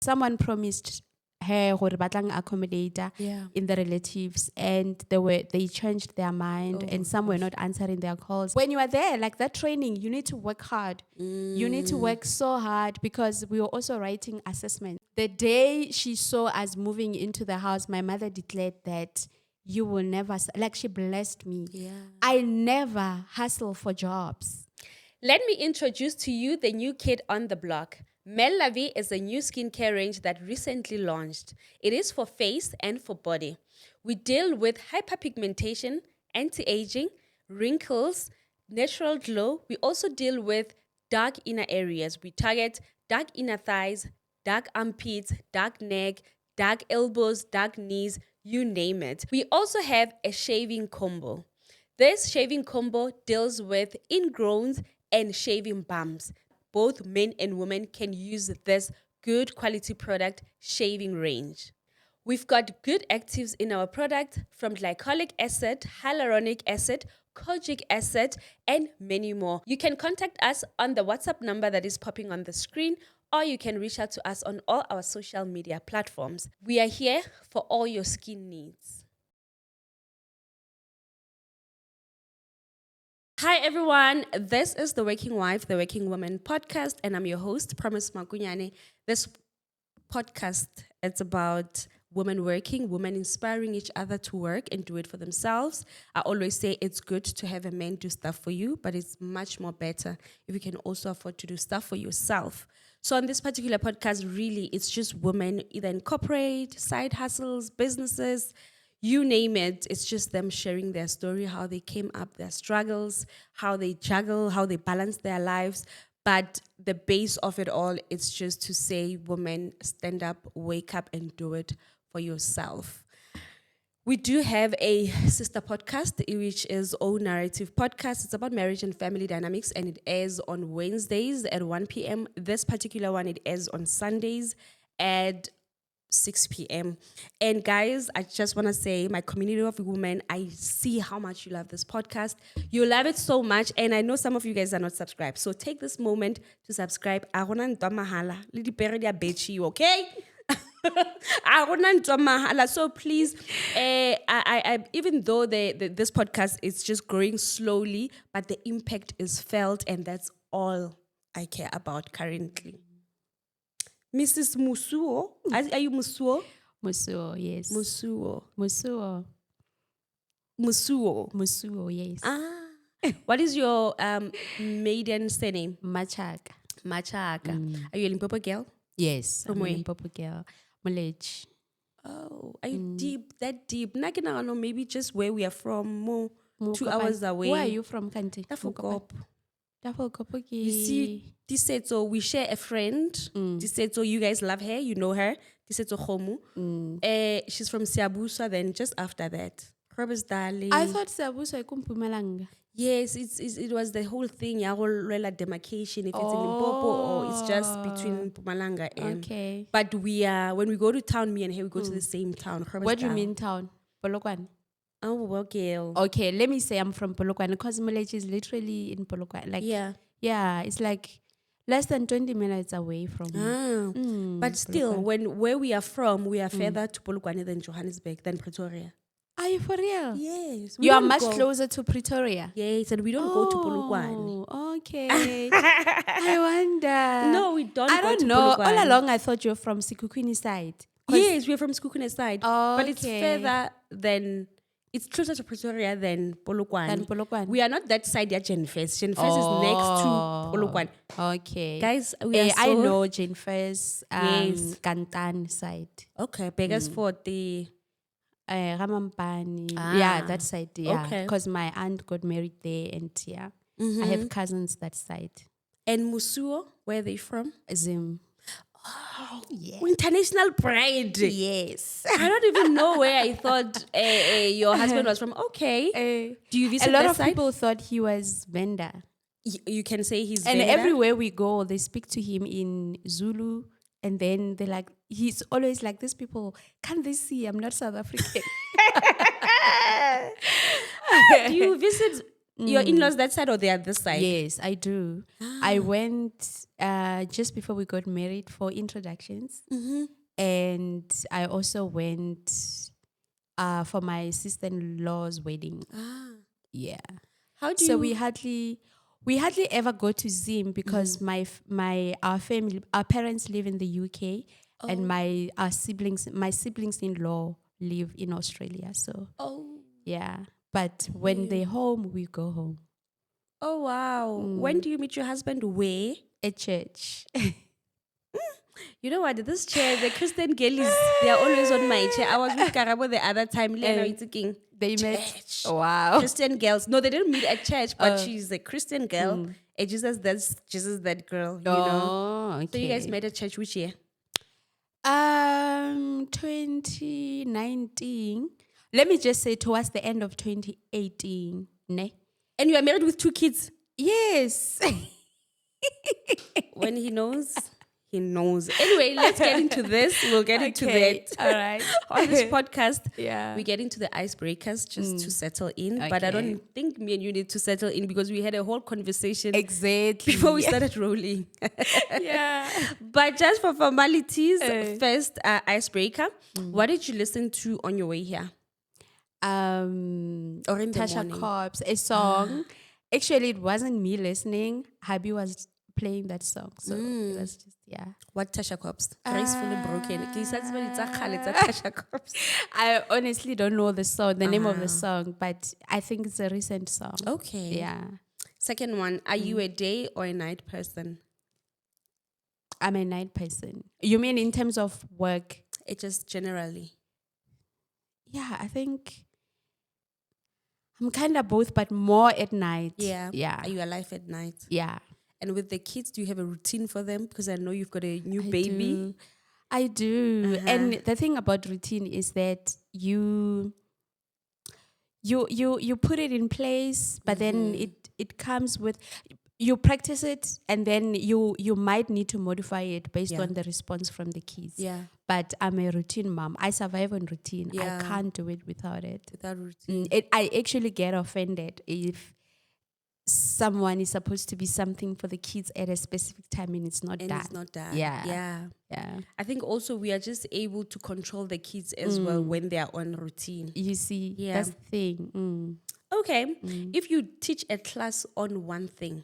Someone promised her gore batlang accommodator in the relatives, and they changed their mind, and some were not answering their calls. When you are there, like that training, you need to work hard. You need to work so hard, because we were also writing assessment. The day she saw us moving into the house, my mother declared that you will never, like she blessed me. I never hustle for jobs. Let me introduce to you the new kid on the block. Mel Lavi is a new skincare range that recently launched. It is for face and for body. We deal with hyperpigmentation, anti-aging, wrinkles, natural glow. We also deal with dark inner areas. We target dark inner thighs, dark armpits, dark neck, dark elbows, dark knees, you name it. We also have a shaving combo. This shaving combo deals with ingrowns and shaving bumps. Both men and women can use this good quality product shaving range. We've got good actives in our product, from glycolic acid, hyaluronic acid, kojic acid, and many more. You can contact us on the WhatsApp number that is popping on the screen, or you can reach out to us on all our social media platforms. We are here for all your skin needs. Hi everyone, this is The Working Wife, The Working Woman podcast, and I'm your host, Promise Makunyane. This podcast, it's about women working, women inspiring each other to work and do it for themselves. I always say it's good to have a man do stuff for you, but it's much more better if you can also afford to do stuff for yourself. So on this particular podcast, really, it's just women either in corporate, side hustles, businesses, you name it. It's just them sharing their story, how they came up, their struggles, how they juggle, how they balance their lives. But the base of it all, it's just to say, women, stand up, wake up, and do it for yourself. We do have a sister podcast, which is O Narrative Podcast. It's about marriage and family dynamics, and it airs on Wednesdays at 1 p.m. This particular one, it airs on Sundays at 6 p.m. And guys, I just want to say, my community of women, I see how much you love this podcast. You love it so much, and I know some of you guys are not subscribed. So take this moment to subscribe. Okay? So please, I even though this podcast is just growing slowly, but the impact is felt, and that's all I care about currently. Mrs. Musuo, are you Musuo? Musuo, yes. Musuo. Musuo. Musuo. Musuo, yes. What is your maiden surname? Machaka. Machaka. Are you a Limpopo girl? Yes. From I'm where? a Limpopo girl. Malech. Oh, are you deep? That deep? Nakinano, maybe just where we are from, more 2 hours away. Where are you from, Kanti? Tafokop. Tafokop. You see, Disetso, we share a friend. Disetso, you guys love her, you know her. Disetso Khomu. She's from Siabusa, then just after that. Herbes Darling. I thought Siabusa is Mpumalanga. Yes, it was the whole thing, ya whole demarcation, if it's in Limpopo or it's just between Mpumalanga and. Okay. But we are, when we go to town, me and her, we go to the same town. What do you mean town? Polokwane? Oh, okay. Okay, let me say I'm from Polokwane, because Malech is literally in Polokwane. Like, yeah, it's like less than 20 minutes away from but still, where we are from, we are further to Polokwane than Johannesburg, than Pretoria. Are you for real? Yes. You are much closer to Pretoria. Yes, and we don't go to Polokwane. Okay. I wonder. No, we don't. I don't know. All along, I thought you were from Sikhukhune side. Yes, we're from Sikhukhune side. But it's further than. It's closer to Pretoria than Polokwane. We are not that side yet, Jenfest. Jenfest is next to Polokwane. Okay. Guys, I know Jenfest, Kantan side. Okay, beggars for the... Ramampani. Yeah, that side, yeah. Okay. Because my aunt got married there, and I have cousins that side. And Musuo, where are they from? Zim. Oh, yeah. International bride. Yes. I don't even know where I thought your husband was from. Okay. Do you visit a lot that of side? people thought he was Venda. You can say he's And Venda? everywhere we go, they speak to him in Zulu. And then they're like, he's always like, these people, can't they see I'm not South African? Do you visit Your in-laws that side or they are this side? Yes, I do. I went just before we got married for introductions. And I also went for my sister-in-law's wedding. Yeah. How do So you... we hardly ever go to Zim because our parents live in the UK and my siblings-in-law live in Australia. So yeah. But when they're home, we go home. Oh, wow. When do you meet your husband? Where? At church. You know what? This chair, the Christian girlies, they are always on my chair. I was with Karabo the other time. They met. Church. Wow. Christian girls. No, they didn't meet at church, but she's a Christian girl. And Jesus, that girl, you know. Okay. So you guys met at church which year? 2019. Let me just say towards the end of 2018. Ne? And you are married with 2 kids? Yes. When he knows, he knows. Anyway, let's get into this. We'll get into that. All right. On this podcast, we get into the icebreakers just to settle in. Okay. But I don't think me and you need to settle in because we had a whole conversation before we started rolling. But just for formalities, first icebreaker. What did you listen to on your way here? Or in Tasha Cobbs, a song. Actually, it wasn't me listening. Habi was playing that song. So it was just, What Tasha Cobbs? Gracefully Broken. Tasha Cobbs. I honestly don't know the song, the name of the song, but I think it's a recent song. Okay. Yeah. Second one, are you a day or a night person? I'm a night person. You mean in terms of work? It just generally. Yeah, I think I'm kind of both, but more at night. Yeah. Are you alive at night? Yeah. And with the kids, do you have a routine for them? Because I know you've got a new baby. I do. And the thing about routine is that you put it in place, but then it comes with, you practice it, and then you might need to modify it based on the response from the kids. Yeah. But I'm a routine mom. I survive on routine. I can't do it without it. Without routine. I actually get offended if someone is supposed to be something for the kids at a specific time and it's not done. It's not done. Yeah. I think also we are just able to control the kids as well when they are on routine. You see, that's the thing. Okay. If you teach a class on one thing,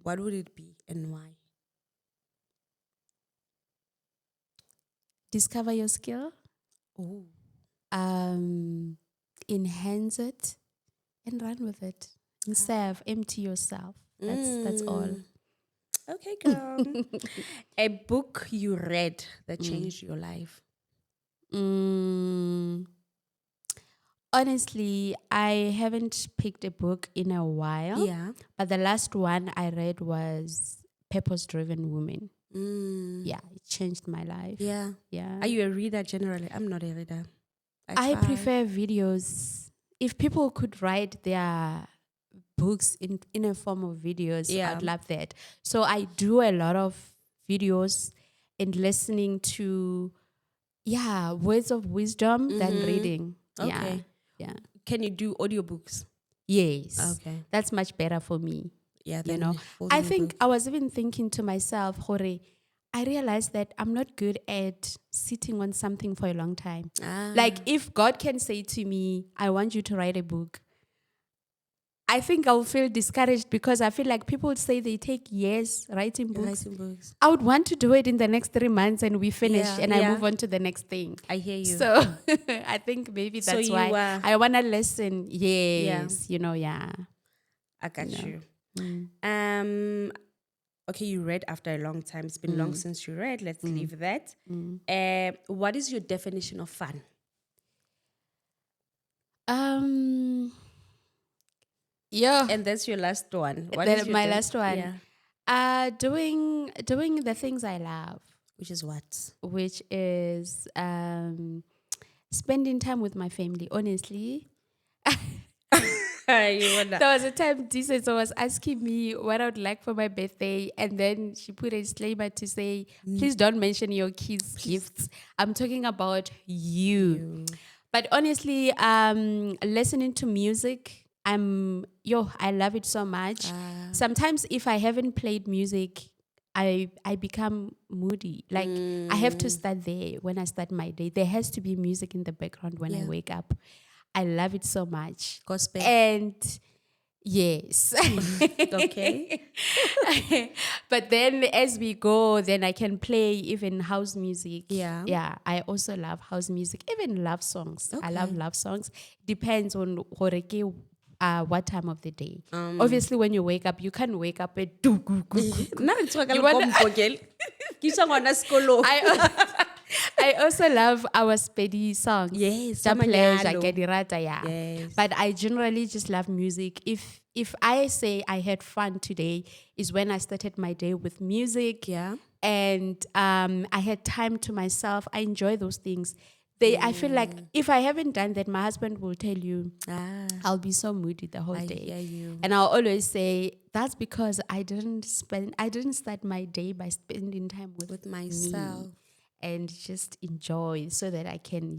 what would it be and why? Discover your skill. Enhance it and run with it. And serve, empty yourself. That's all. Okay, girl. A book you read that changed your life? Honestly, I haven't picked a book in a while. Yeah. But the last one I read was Purpose Driven Women. Yeah, it changed my life. Yeah. Are you a reader generally? I'm not a reader. I prefer videos. If people could write their books in a form of videos, I'd love that. So I do a lot of videos and listening to words of wisdom than reading. Okay. Yeah. Can you do audiobooks? Yes. Okay. That's much better for me. Yeah. You know, I think I was even thinking to myself, Hore, I realized that I'm not good at sitting on something for a long time. Like if God can say to me, I want you to write a book, I think I'll feel discouraged because I feel like people say they take years writing books. I would want to do it in the next 3 months and we finish I move on to the next thing. I hear you. So I think maybe that's why I want to listen. Yes, I got you. Okay, you read after a long time. It's been long since you read. Let's leave that. What is your definition of fun? And that's your last one. My last one. Doing the things I love. Which is what? Which is spending time with my family, honestly. There was a time Decent was asking me what I would like for my birthday, and then she put a disclaimer to say, please don't mention your kids' gifts. I'm talking about you. But honestly, listening to music, I love it so much. Sometimes if I haven't played music, I become moody. Like I have to start there when I start my day. There has to be music in the background when I wake up. I love it so much. Gospel. And yes. Okay. But then as we go, then I can play even house music. Yeah. Yeah. I also love house music, even love songs. I love Okay. love songs. Depends on what time of the day. Obviously, when you wake up, you can't wake up at You wanna- I also love our Spedi songs. Yes, Ja pleasure, Samanyalo. ke di rata, yeah. Yes. But I generally just love music. If I say I had fun today, is when I started my day with music. Yeah. And I had time to myself. I enjoy those things. I feel like if I haven't done that, my husband will tell you, I'll be so moody the whole day. hear you. And I'll always say that's because I didn't start my day by spending time with myself. me and just enjoy so that I can,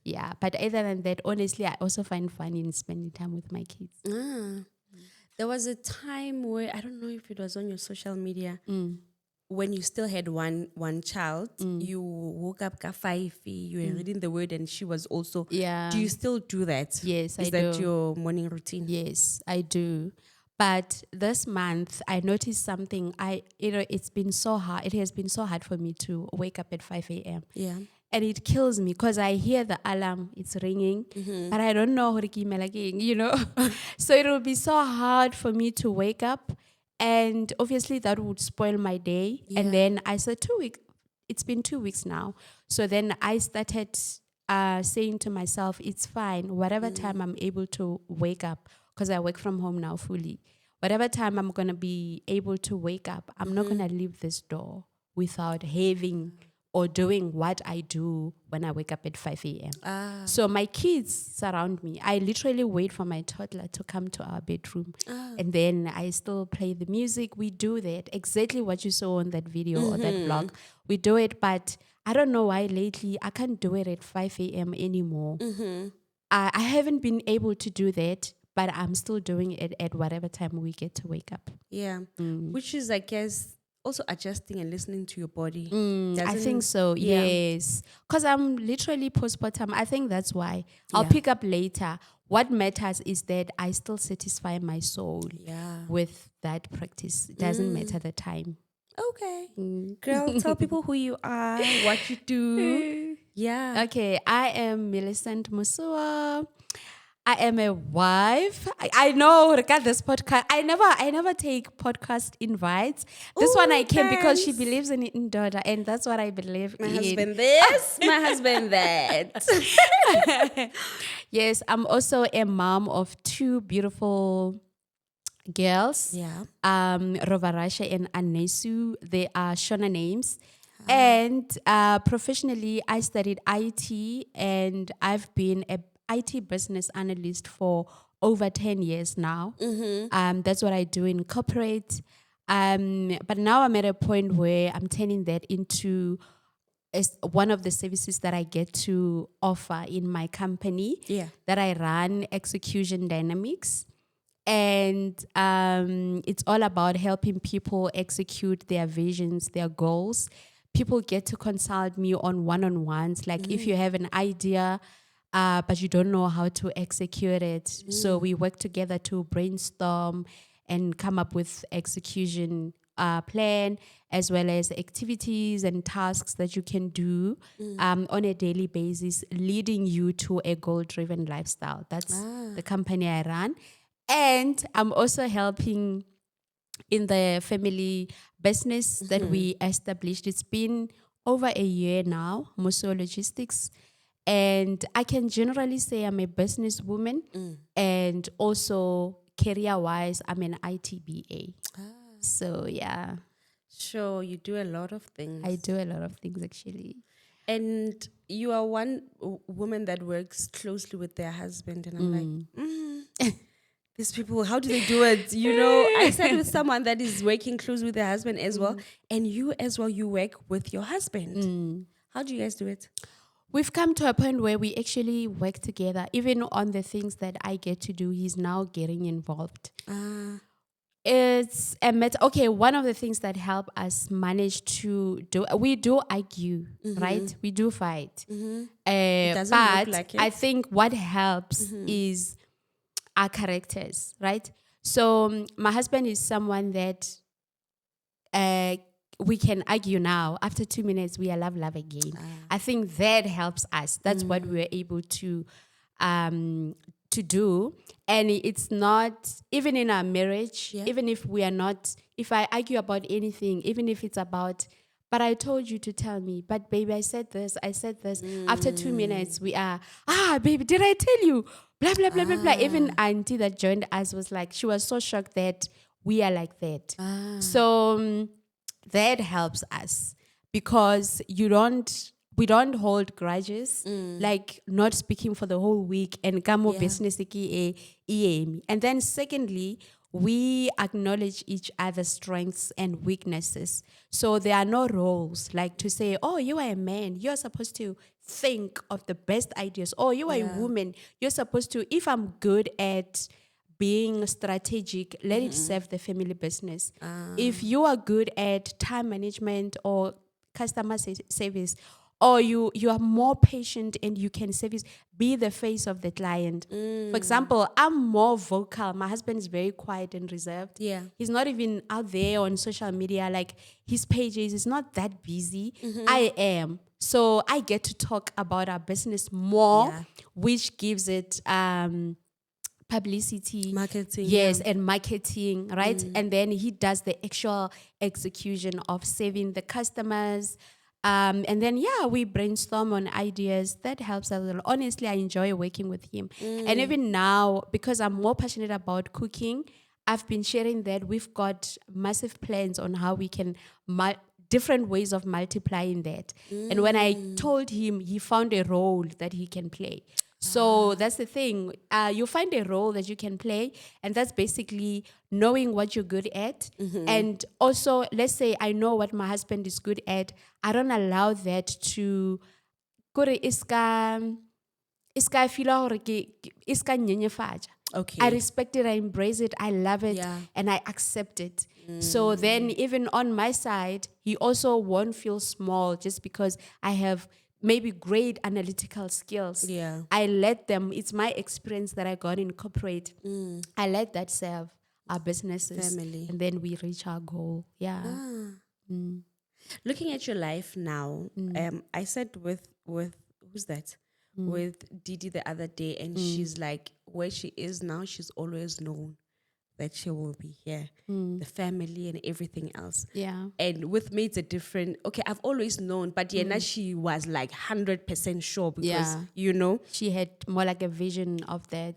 yeah. But other than that, honestly, I also find fun in spending time with my kids. There was a time where, I don't know if it was on your social media, when you still had one child, you woke up at 5, you were reading the word, and she was also. Yeah. Do you still do that? Yes, Is I that do. your morning routine? Yes, I do. But this month, I noticed something. It's been so hard. It has been so hard for me to wake up at 5 a.m. Yeah. And it kills me because I hear the alarm, it's ringing, but I don't know how to keep So it will be so hard for me to wake up. And obviously that would spoil my day. Yeah. And then I said 2 weeks, it's been 2 weeks now. So then I started saying to myself, it's fine, whatever time I'm able to wake up, because I work from home now fully. Whatever time I'm going to be able to wake up, I'm not going to leave this door without having or doing what I do when I wake up at 5 a.m. So my kids surround me. I literally wait for my toddler to come to our bedroom. And then I still play the music. We do that. Exactly what you saw on that video or that vlog. We do it, but I don't know why lately I can't do it at 5 a.m. anymore. I haven't been able to do that, but I'm still doing it at whatever time we get to wake up. Yeah. Which is, I guess, also adjusting and listening to your body. I think so, yes. Because I'm literally postpartum. I think that's why. I'll pick up later. What matters is that I still satisfy my soul with that practice. It doesn't matter the time. Okay. Girl, tell people who you are, what you do. Yeah. Okay, I am Millicent Musua. I am a wife. I know, regard this podcast. I never take podcast invites. This one I came because she believes in daughter, and that's what I believe My in. husband this, my husband that. Yes, I'm also a mom of 2 beautiful girls. Yeah. Rovarasha and Anesu. They are Shona names. And professionally, I studied IT, and I've been a IT business analyst for over 10 years now. That's what I do in corporate. But now I'm at a point where I'm turning that into as one of the services that I get to offer in my company that I run, Execution Dynamics. And it's all about helping people execute their visions, their goals. People get to consult me on one-on-ones. Like if you have an idea, but you don't know how to execute it. So we work together to brainstorm and come up with execution plan, as well as activities and tasks that you can do on a daily basis, leading you to a goal-driven lifestyle. That's the company I run. And I'm also helping in the family business that we established. It's been over a year now, Muso Logistics. And I can generally say I'm a businesswoman, and also career-wise, I'm an ITBA. So, yeah. Sure, you do a lot of things. I do a lot of things, actually. And you are one woman that works closely with their husband. And I'm like, these people, how do they do it? I sat with someone that is working close with their husband as well. And you as well, you work with your husband. How do you guys do it? We've come to a point where we actually work together. Even on the things that I get to do, he's now getting involved. It's a matter. Okay, one of the things that help us manage to do, we do argue, right? We do fight. Doesn't But look like it. I think what helps is our characters, right? So my husband is someone that we can argue now. After 2 minutes, we are love again. I think that helps us. That's what we're able to do. And it's not, even in our marriage, even if we are not, if I argue about anything, even if it's about, but I told you to tell me, but baby, I said this. After 2 minutes, we are, baby, did I tell you? Blah, blah, blah, blah, blah. Even auntie that joined us was like, she was so shocked that we are like that. So that helps us because we don't hold grudges, like not speaking for the whole week and kamo business and then secondly, we acknowledge each other's strengths and weaknesses. So there are no roles like to say, oh, you are a man, you're supposed to think of the best ideas. Oh, you are a woman, you're supposed to, if I'm good at being strategic, let it serve the family business. If you are good at time management or customer service, or you are more patient and you can service, be the face of the client. For example, I'm more vocal. My husband is very quiet and reserved. Yeah. He's not even out there on social media. Like his pages is not that busy. I am. So I get to talk about our business more, which gives it publicity, marketing, yes, and marketing, right? And then he does the actual execution of serving the customers. And then, we brainstorm on ideas. That helps us a lot. Honestly, I enjoy working with him. And even now, because I'm more passionate about cooking, I've been sharing that we've got massive plans on how we can different ways of multiplying that. And when I told him, he found a role that he can play. So that's the thing. You find a role that you can play, and that's basically knowing what you're good at. And also, let's say I know what my husband is good at. I don't allow that to Okay. I respect it, I embrace it, I love it, and I accept it. So then even on my side, he also won't feel small just because I have maybe great analytical skills. Yeah. I let them, it's my experience that I got in corporate. I let that serve our businesses. Family. And then we reach our goal. Yeah. Looking at your life now, I said with who's that? With Didi the other day, and she's like, where she is now, she's always known that she will be here, the family and everything else. Yeah. And with me, it's a different, okay, I've always known, but now she was like 100% sure because, she had more like a vision of that.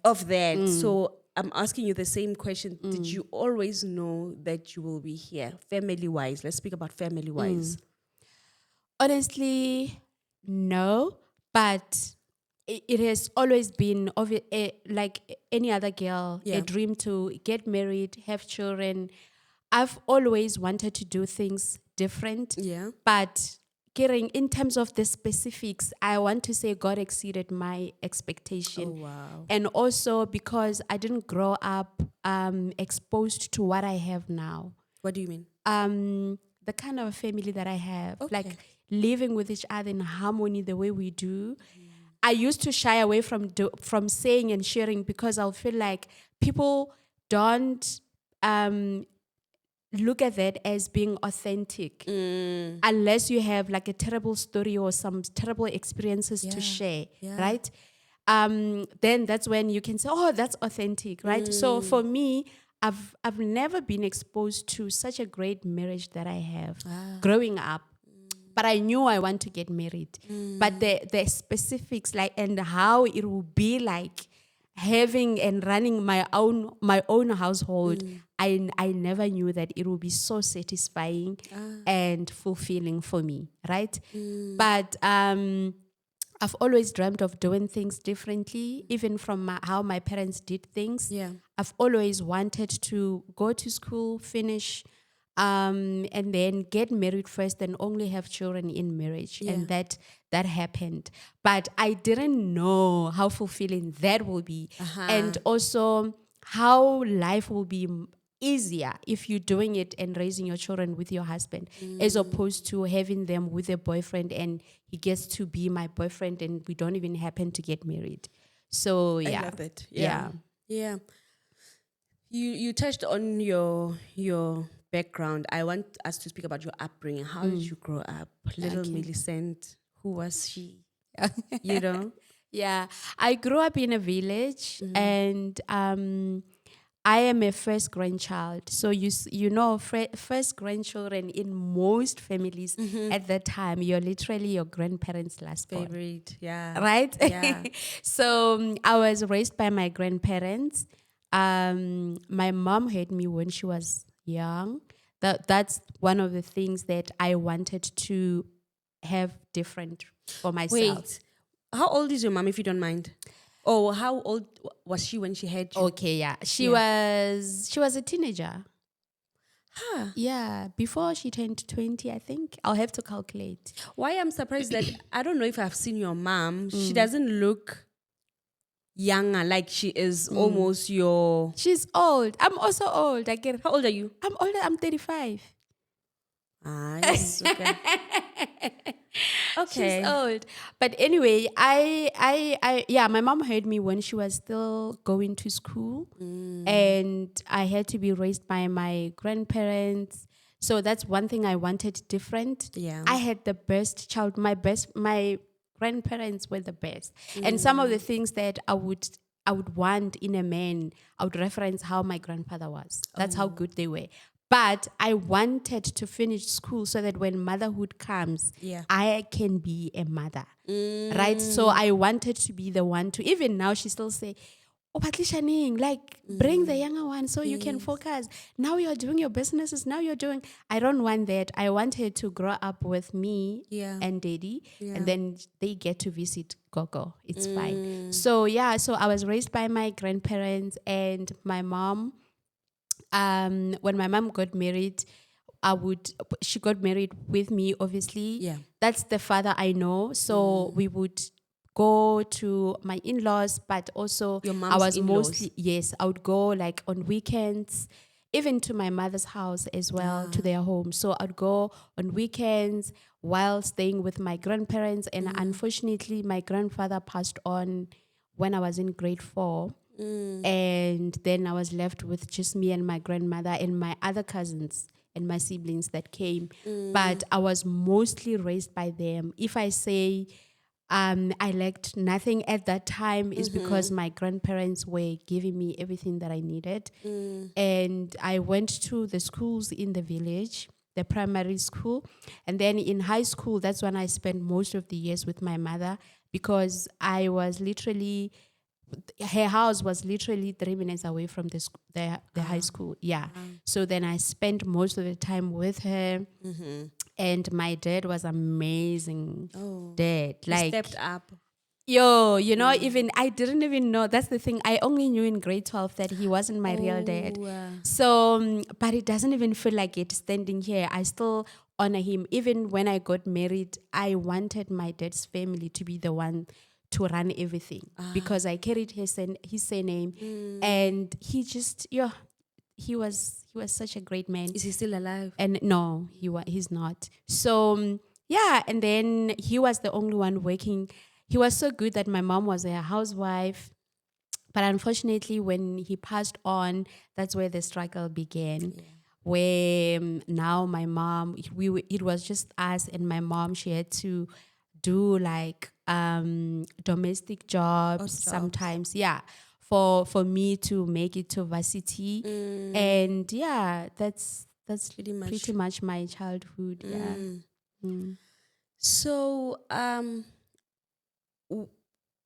So I'm asking you the same question. Did you always know that you will be here, family-wise? Let's speak about family-wise. Honestly, no, but it has always been like any other girl, a dream to get married, have children. I've always wanted to do things different. Yeah. But in terms of the specifics, I want to say God exceeded my expectation. Oh, wow. And also because I didn't grow up exposed to what I have now. What do you mean? The kind of family that I have, like living with each other in harmony the way we do. I used to shy away from saying and sharing because I'll feel like people don't look at that as being authentic unless you have like a terrible story or some terrible experiences to share, right? Then that's when you can say, oh, that's authentic, right? So for me, I've never been exposed to such a great marriage that I have growing up. But I knew I want to get married. But the specifics, like, and how it will be like having and running my own household, I never knew that it would be so satisfying and fulfilling for me, right? But I've always dreamt of doing things differently, even from how my parents did things. Yeah. I've always wanted to go to school, finish and then get married first and only have children in marriage. And that happened. But I didn't know how fulfilling that will be. And also how life will be easier if you're doing it and raising your children with your husband, as opposed to having them with a boyfriend and he gets to be my boyfriend and we don't even happen to get married. So yeah. I love it. Yeah. You touched on your background. I want us to speak about your upbringing. How did you grow up? Little Millicent, who was she? You know? Yeah, I grew up in a village, and I am a first grandchild. So you know, first grandchildren in most families at that time, you're literally your grandparents' last born. Favorite, yeah. Right? Yeah. So I was raised by my grandparents. My mom had me when she was young. That's one of the things that I wanted to have different for myself. Wait, how old is your mom, if you don't mind? Oh, how old was she when she had you? Okay, yeah. She was a teenager. Huh. Yeah, before she turned 20, I think. I'll have to calculate. Why I'm surprised that I don't know if I've seen your mom. She doesn't look younger, like she is almost your... She's old. I'm also old. How old are you? I'm older. I'm 35. Ah, yes. Okay. Okay. She's old. But anyway, yeah, my mom heard me when she was still going to school, and I had to be raised by my grandparents. So that's one thing I wanted different. Yeah. I had the best child. My grandparents were the best. And some of the things that I would want in a man, I would reference how my grandfather was. That's how good they were. But I wanted to finish school so that when motherhood comes, I can be a mother, right? So I wanted to be the one to, even now she still say, oh, Patlishaning, like bring the younger one so you can focus. Now you're doing your businesses. I don't want that. I want her to grow up with me and daddy, and then they get to visit Gogo. It's fine. So so I was raised by my grandparents and my mom. When my mom got married, she got married with me, obviously. Yeah. That's the father I know. So we would go to my in-laws, but also Your mom's I was in-laws? mostly, yes, I would go like on weekends, even to my mother's house as well, to their home. So I'd go on weekends while staying with my grandparents. And unfortunately, my grandfather passed on when I was in grade 4. And then I was left with just me and my grandmother and my other cousins and my siblings that came. But I was mostly raised by them. If I say I lacked nothing at that time, is because my grandparents were giving me everything that I needed. And I went to the schools in the village, the primary school. And then in high school, that's when I spent most of the years with my mother, because I was literally... her house was literally 3 minutes away from the high school. Yeah. So then I spent most of the time with her. And my dad was amazing. Dad. Like, stepped up. Even I didn't even know. That's the thing. I only knew in grade 12 that he wasn't my real dad. So, but it doesn't even feel like it standing here. I still honor him. Even when I got married, I wanted my dad's family to be the one to run everything, because I carried his surname, and he just he was such a great man. Is he still alive? And no, he's not. So and then he was the only one working. He was so good that my mom was a housewife. But unfortunately, when he passed on, that's where the struggle began. Where now my mom, it was just us and my mom. She had to do like domestic jobs sometimes, for me to make it to varsity. And that's pretty much my childhood. So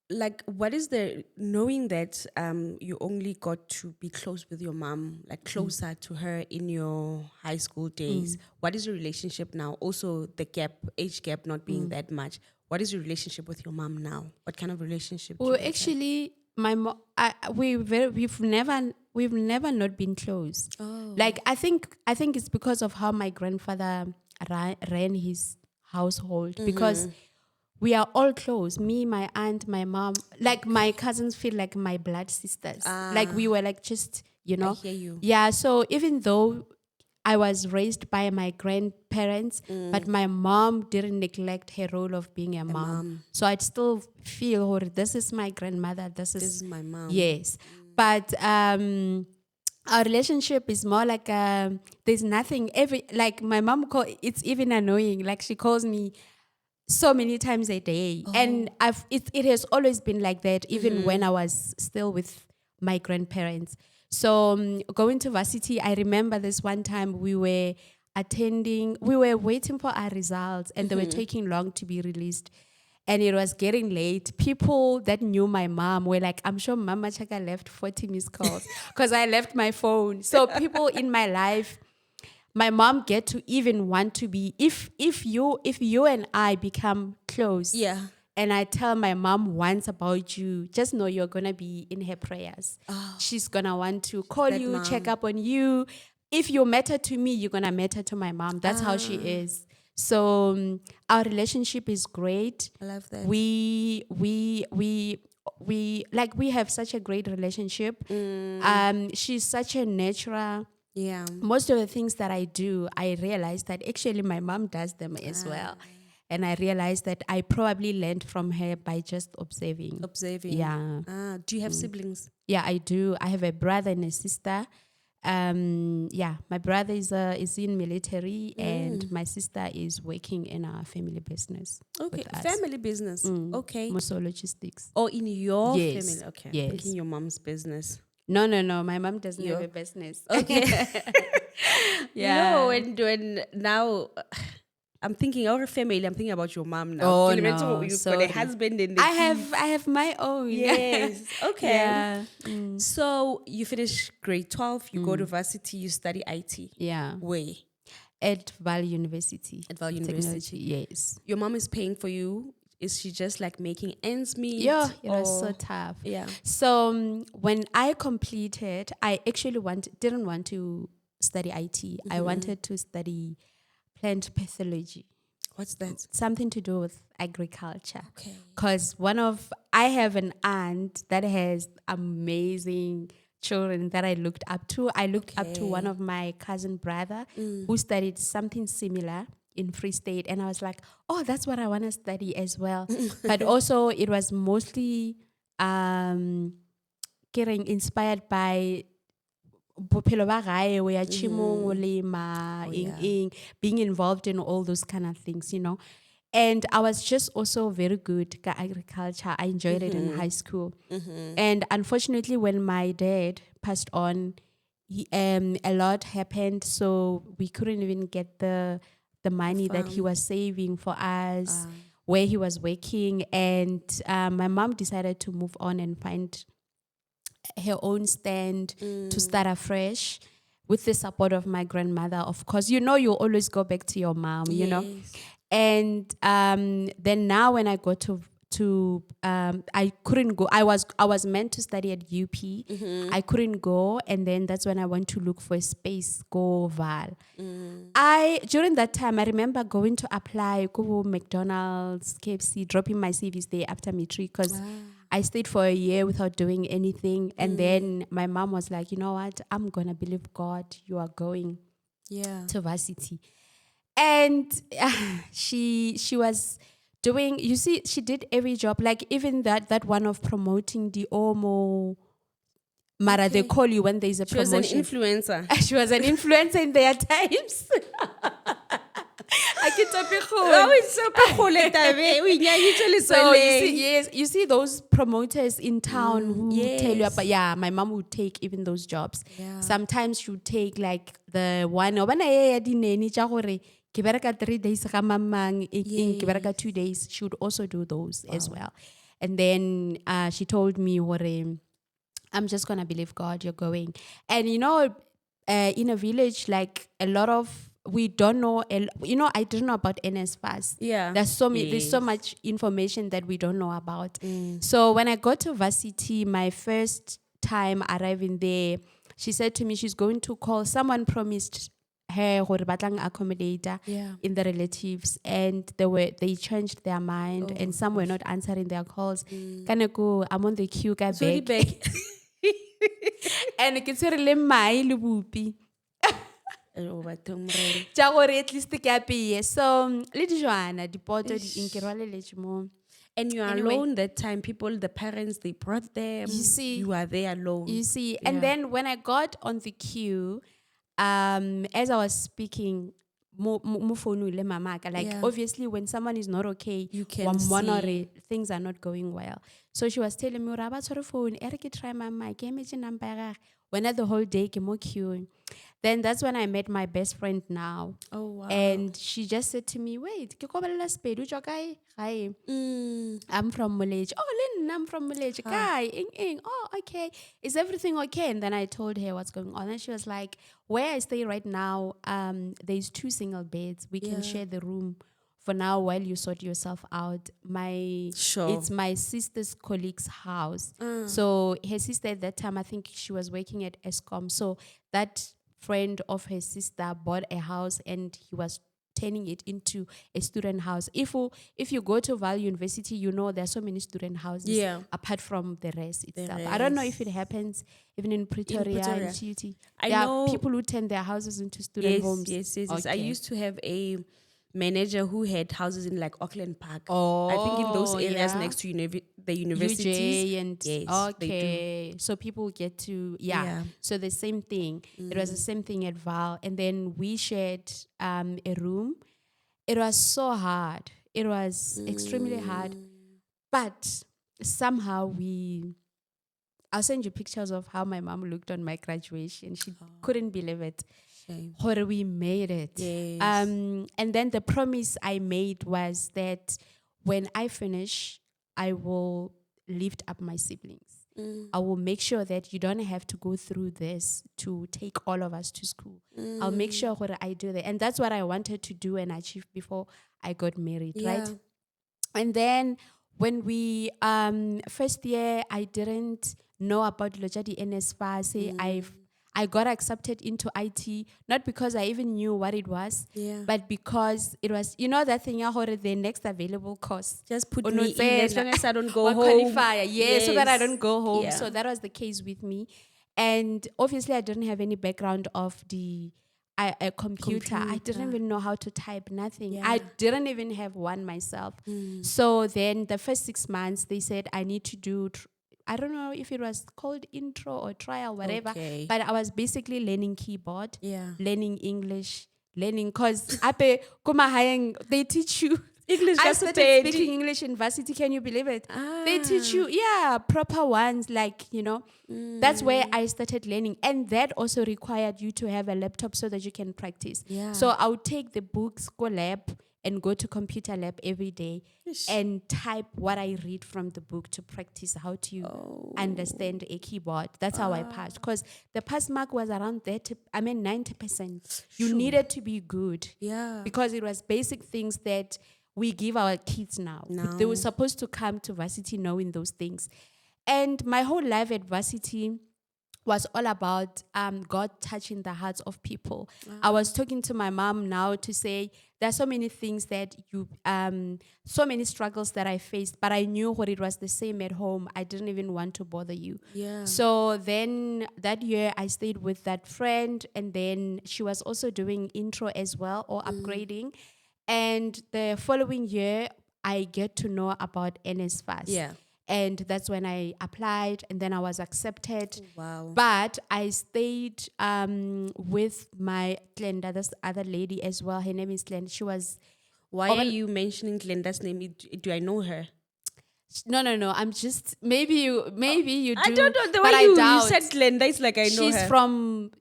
like, what is the, knowing that you only got to be close with your mom, like closer to her in your high school days, what is your relationship now? Also the age gap not being that much. What is your relationship with your mom now? What kind of relationship do you guys actually my mom, we've never not been close. Oh. Like I think it's because of how my grandfather ran his household, because we are all close. Me, my aunt, my mom, like my cousins feel like my blood sisters. Like we were like just, I hear you. Yeah. So even though I was raised by my grandparents, but my mom didn't neglect her role of being a mom. So I'd still feel, oh, this is my grandmother. This This is my mom. Yes. But our relationship is more like there's nothing. Like my mom, it's even annoying. Like she calls me so many times a day. And it has always been like that, even when I was still with my grandparents. So going to varsity, I remember this one time we were waiting for our results, and they were taking long to be released. And it was getting late. People that knew my mom were like, I'm sure Mama Chaka left 40 missed calls because I left my phone. So people in my life, my mom get to even want to be, if you and I become close, and I tell my mom once about you, just know you're gonna be in her prayers. She's gonna want to call you, mom. check up on you. If you matter to me, you're gonna matter to my mom. That's how she is. So our relationship is great. I love that. We have such a great relationship. She's such a natural. Yeah. Most of the things that I do, I realize that actually my mom does them as well. And I realized that I probably learned from her by just observing. Yeah. Do you have siblings? Yeah, I do. I have a brother and a sister. My brother is in military, and my sister is working in our family business. Okay, family business. Okay. Muso Logistics. Oh, in your Yes. family. Okay. Yes. Thinking your mom's business. No. My mom doesn't have a business. Okay. Yeah. When now I'm thinking of a family, I'm thinking about your mom now. Oh, no. You've got sorry. a husband and the I kids. have my own. Yes. Okay. Yeah. So you finish grade 12, you go to varsity, you study IT. Yeah. Where? At Val University. At Val University. Yes. Your mom is paying for you. Is she just like making ends meet? Yeah, it was so tough. Yeah. So when I completed, I actually didn't want to study IT. I wanted to study plant pathology. What's that? Something to do with agriculture. Okay. Because I have an aunt that has amazing children that I looked up to. I looked up to one of my cousin brother who studied something similar in Free State, and I was like, oh, that's what I want to study as well. But also it was mostly getting inspired by bophelo ba gae, we are chimong, o lema, being involved in all those kind of things, And I was just also very good at agriculture. I enjoyed it in high school. And unfortunately, when my dad passed on, a lot happened, so we couldn't even get the money that he was saving for us, where he was working. And my mom decided to move on and find her own stand to start afresh with the support of my grandmother. Of course, you always go back to your mom, And then now when I go to I couldn't go. I was meant to study at UP. I couldn't go, and then that's when I went to look for a space, go Val. During that time, I remember going to apply, go McDonald's, KFC, dropping my CVs there after matric, because I stayed for a year without doing anything. And then my mom was like, you know what, I'm gonna believe God, you are going to varsity. And she was doing, she did every job, like even that one of promoting the Omo. Mara, they call you when there's a promotion. She was an influencer. She was an influencer in their times. So you see those promoters in town who tell you about, my mom would take even those jobs. Sometimes she would take like the one, ke bereka 3 days ga mamang, ke bereka 2 days. She would also do those as well. And then she told me, I'm just gonna believe God, you're going. And in a village, like a lot of we don't know, I didn't know about NSFAS. Yeah. There's so much information that we don't know about. So when I got to varsity, my first time arriving there, she said to me she's going to call. Someone promised her gore batlang accommodator in the relatives, and they changed their mind, and some were not answering their calls. Kaneko, I'm on the queue, ka back. And ke tshwerele mai le bupi. Tja gore at least ke apeye. So le dijwana dipoto di inkirwale le mo. And you are alone that time. The parents, they brought them. You see, you are there alone. You see, and then when I got on the queue, as I was speaking, obviously when someone is not okay, you can see things are not going well. So she was telling me, phone, try my mic, when the whole day came queuing. Then that's when I met my best friend now. Oh, wow. And she just said to me, wait, I'm from Malaysia. Oh, Lynn, I'm from Malaysia. Oh, okay. Is everything okay? And then I told her what's going on. And she was like, where I stay right now, there's 2 single beds. We can share the room for now while you sort yourself out. It's my sister's colleague's house. So her sister at that time, I think she was working at ESCOM. So that friend of her sister bought a house and he was turning it into a student house. If you go to Val University, there are so many student houses apart from the rest itself. I don't know if it happens even in Pretoria and Tuti. There are people who turn their houses into student homes. Yes. Okay. I used to have a manager who had houses in like Auckland Park. I think in those areas next to the universities. UJ and okay, so people get to So the same thing. It was the same thing at Val, and then we shared a room. It was so hard. It was extremely hard, but somehow I'll send you pictures of how my mom looked on my graduation. She couldn't believe it. How we made it. Yes. And then the promise I made was that when I finish, I will lift up my siblings. I will make sure that you don't have to go through this to take all of us to school. I'll make sure what I do that. And that's what I wanted to do and achieve before I got married, right? And then when we, first year, I didn't know about Lojadi NSFA. I got accepted into IT, not because I even knew what it was, but because it was, that thing, the next available course. Just put me in as long as I don't go home. Qualifier, so that I don't go home. So that was the case with me. And obviously I didn't have any background of a computer. I didn't even know how to type, nothing. I didn't even have one myself. So then the first 6 months, they said I need to do I don't know if it was called intro or trial, whatever. Okay. But I was basically learning keyboard, learning English, because they teach you English. I started speaking English in varsity. Can you believe it? They teach you, proper ones, That's where I started learning. And that also required you to have a laptop so that you can practice. So I would take the books, go lab, and go to computer lab every day and type what I read from the book to practice how to understand a keyboard. That's how I passed. Because the pass mark was around 90%. You needed to be good. Because it was basic things that we give our kids now. They were supposed to come to varsity knowing those things. And my whole life at varsity was all about God touching the hearts of people. I was talking to my mom now to say, there are so many things that so many struggles that I faced, but I knew what it was the same at home. I didn't even want to bother you. So then that year I stayed with that friend, and then she was also doing intro as well, or upgrading. And the following year, I get to know about NSFAS. And that's when I applied, and then I was accepted. But I stayed with my Glenda, this other lady as well. Her name is Glenda. She was... Why are you mentioning Glenda's name? Do I know her? No. I'm just... Maybe you do. I don't know. The way you said Glenda, it's like I know her. She's from...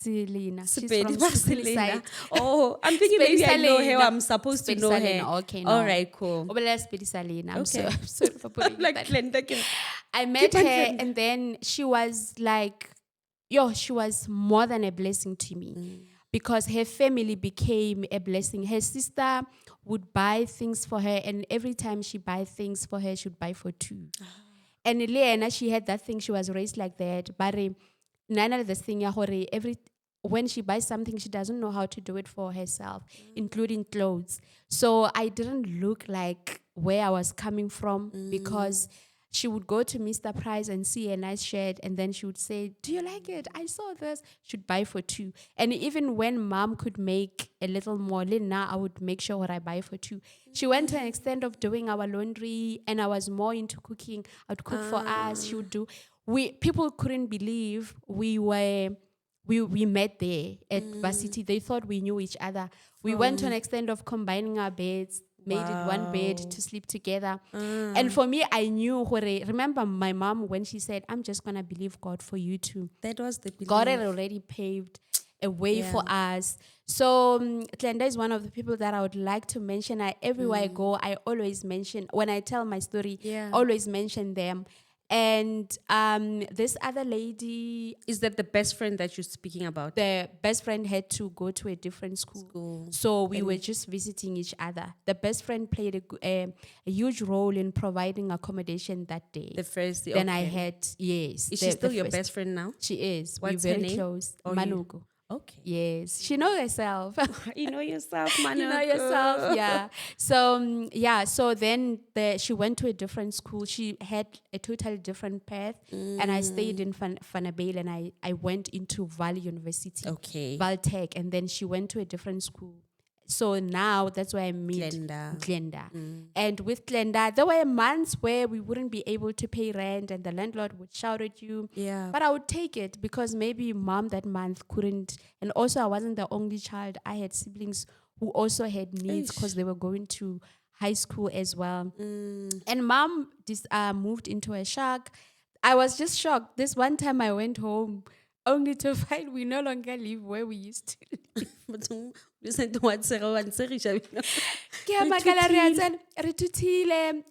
Selena. She's from Selena. Oh, I'm thinking maybe I know her. I'm supposed to know her. Okay, no. All right, cool. I'm sorry for putting like that. Glenda. I met her, and then she was like, she was more than a blessing to me. because her family became a blessing. Her sister would buy things for her, and every time she buy things for her, she would buy for two. And Leena, she had that thing. She was raised like that. But Nana, this thing, when she buys something, she doesn't know how to do it for herself, including clothes. So I didn't look like where I was coming from because she would go to Mr. Price and see a nice shirt, and then she would say, "Do you like it? I saw this." She'd buy for two. And even when mom could make a little more, I would make sure what I buy for two. She went to an extent of doing our laundry, and I was more into cooking. I would cook for us. She would do. People couldn't believe we met there at varsity. They thought we knew each other. We went to an extent of combining our beds, made it one bed to sleep together. And for me, I knew, remember my mom when she said, "I'm just going to believe God for you too." That was the belief. God had already paved a way for us. So Glenda is one of the people that I would like to mention. Everywhere I go, I always mention, when I tell my story, always mention them. And this other lady... Is that the best friend that you're speaking about? The best friend had to go to a different school. So we were just visiting each other. The best friend played a huge role in providing accommodation that day. The first day. Then I had, yes. Is she still your best friend now? She is. What's We're her very name? close. Oh, Manugo. Okay. Yes. She knows herself. You know yourself, Manu. You know yourself, yeah. So, so then she went to a different school. She had a totally different path. And I stayed in Vanabale, and I went into Val University. Okay. Val Tech. And then she went to a different school. So now that's where I meet Glenda. And with Glenda, there were months where we wouldn't be able to pay rent and the landlord would shout at you. Yeah. But I would take it because maybe mom that month couldn't. And also I wasn't the only child. I had siblings who also had needs because they were going to high school as well. And mom moved into a shack. I was just shocked. This one time I went home only to find we no longer live where we used to live.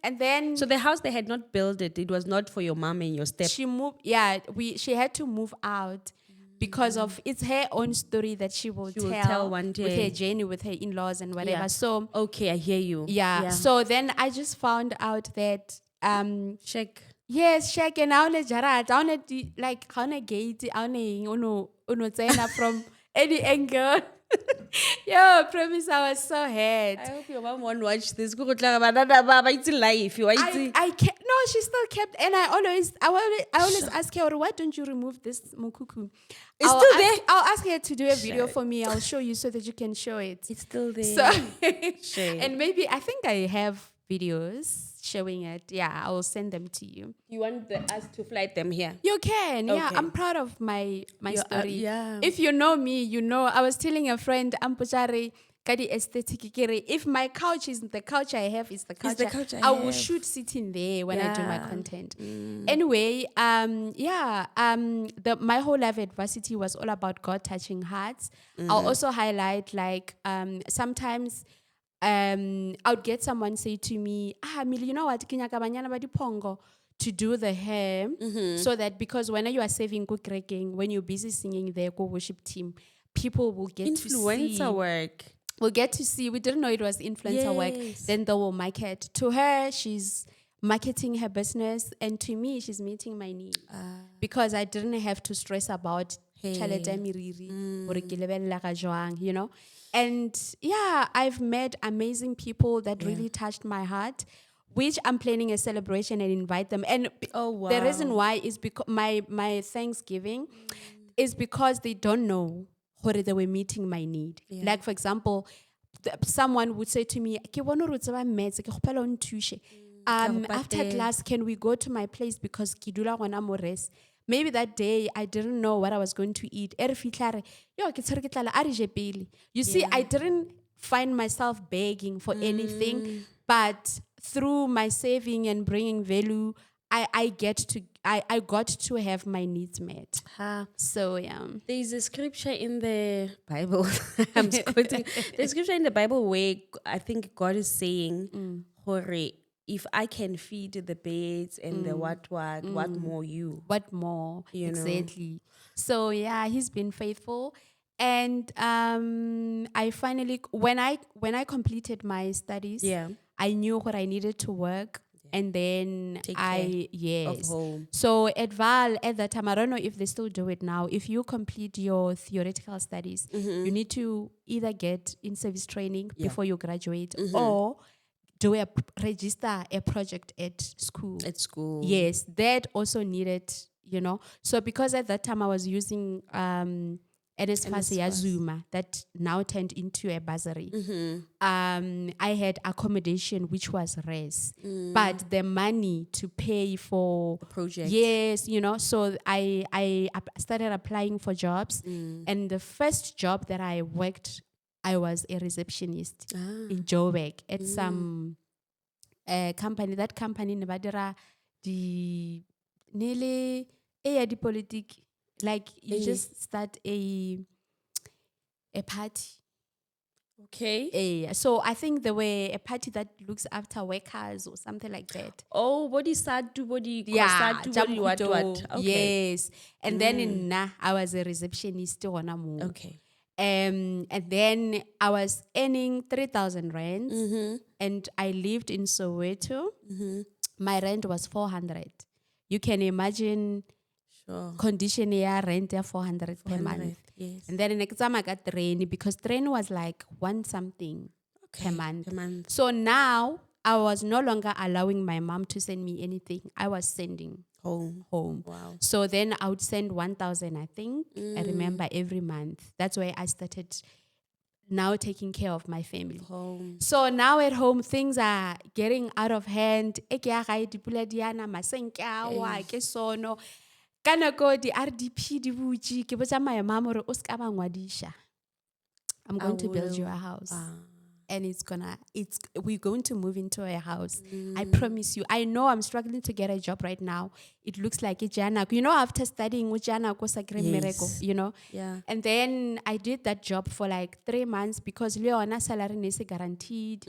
And then so the house they had not built it was not for your mom and your step. She moved, she had to move out because of it's her own story that she will tell one day with her journey with her in-laws and whatever. Yeah. So okay, I hear you. Yeah. So then I just found out that check. Yes, check and I like gate from any angle. Yo, promise I was so hurt. I hope your mom won't watch this. It's life. I kept, no, she still kept, and I always ask her, why don't you remove this mukuku? It's still there. I'll ask her to do a video for me. I'll show you so that you can show it. It's still there. So, and maybe I think I have videos showing it. Yeah, I will send them to you. You want us to flight them here? You can. Okay. Yeah, I'm proud of my story. Yeah. If you know me, you know. I was telling a friend, Ampuchari, Kadi aesthetic. If my couch is the couch I have, is the couch, I will shoot sitting there when I do my content. Anyway, my whole life at varsity was all about God touching hearts. I'll also highlight sometimes I would get someone say to me, Millie, you know what, to do the hair, so that because when you are saving when you're busy singing the worship team, people will get to see influencer work. We'll get to see. We didn't know it was influencer work. Then they will market. To her, she's marketing her business, and to me, she's meeting my need because I didn't have to stress about you know. And I've met amazing people that really touched my heart, which I'm planning a celebration and invite them. And the reason why is because my Thanksgiving is because they don't know how they were meeting my need. Like, for example, someone would say to me, after class, can we go to my place because kidula wana mores? Maybe that day I didn't know what I was going to eat. You see, I didn't find myself begging for anything, but through my saving and bringing value, I got to have my needs met. So there's a scripture in the Bible. I'm quoting the scripture in the Bible where I think God is saying, if I can feed the birds and the what more you? What more? You exactly. Know. So he's been faithful. And I finally, when I completed my studies, I knew what I needed to work. And then Take care of yes. home. So at Val, at that time, I don't know if they still do it now. If you complete your theoretical studies, you need to either get in-service training before you graduate or register a project at school. At school. Yes, that also needed, So because at that time I was using NSFAS Zuma that now turned into a bursary. I had accommodation which was res, but the money to pay for the project. Yes, So I started applying for jobs, and the first job that I worked, I was a receptionist in Joburg at some company. That company nebadira the nearly di politic, like you just start a party. Okay. So I think there were a party that looks after workers or something like that. Oh, body sad to body. Yeah, what? Okay. Yes. And then in I was a receptionist on a move. Okay. And then I was earning 3,000 rands, and I lived in Soweto. My rent was 400. You can imagine condition rent 400 per month. Yes. And then in exam I got train, because train was like one something per month. So now I was no longer allowing my mom to send me anything. I was sending home. Wow. So then I would send 1,000, I think. I remember every month. That's why I started now taking care of my family. Home. So now at home, things are getting out of hand. Kanako di RDP di buji ke botsa my mom hore o ska ba ngwadisha. I'm going to build you a house. And we're going to move into a house. I promise you. I know I'm struggling to get a job right now. It looks like it's Jana. After studying with Jana, Yeah. And then I did that job for like 3 months because Leona salary is guaranteed.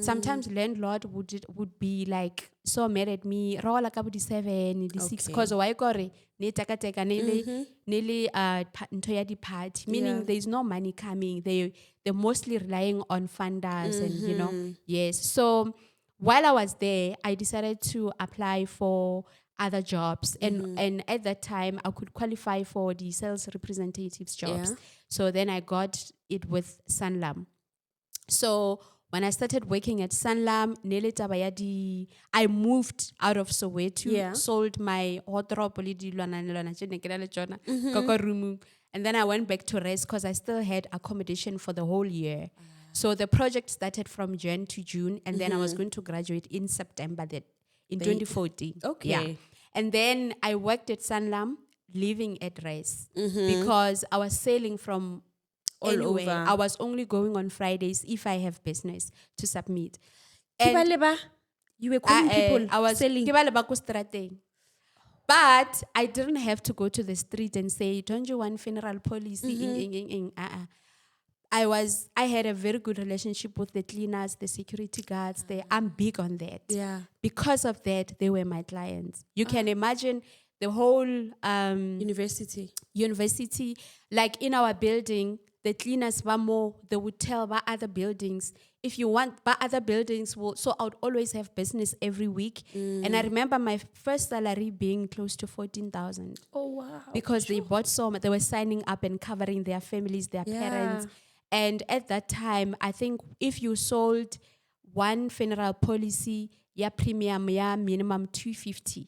Sometimes landlord would be like so mad at me. Roll like 7, 6, because why gore nearly party, meaning there is no money coming. They're mostly relying on funders and yes. So while I was there, I decided to apply for other jobs, and at that time I could qualify for the sales representatives jobs. So then I got it with Sanlam. So when I started working at Sanlam, I moved out of Soweto, sold my and then I went back to rest because I still had accommodation for the whole year. So the project started from Jan to June, and then I was going to graduate in September in 2014. Okay. Yeah. And then I worked at Sanlam, living at rest, because I was sailing from all over. I was only going on Fridays if I have business to submit. And you were calling people. I was selling. But I didn't have to go to the street and say, "Don't you want funeral policy?" I had a very good relationship with the cleaners, the security guards. I'm big on that. Yeah. Because of that, they were my clients. You can imagine the whole university, like in our building, the cleaners were more, they would tell about other buildings. If you want, but other buildings will, so I would always have business every week. And I remember my first salary being close to 14,000. Oh, wow. Because they bought so much, they were signing up and covering their families, their parents. And at that time, I think if you sold one funeral policy, your premium, minimum 250.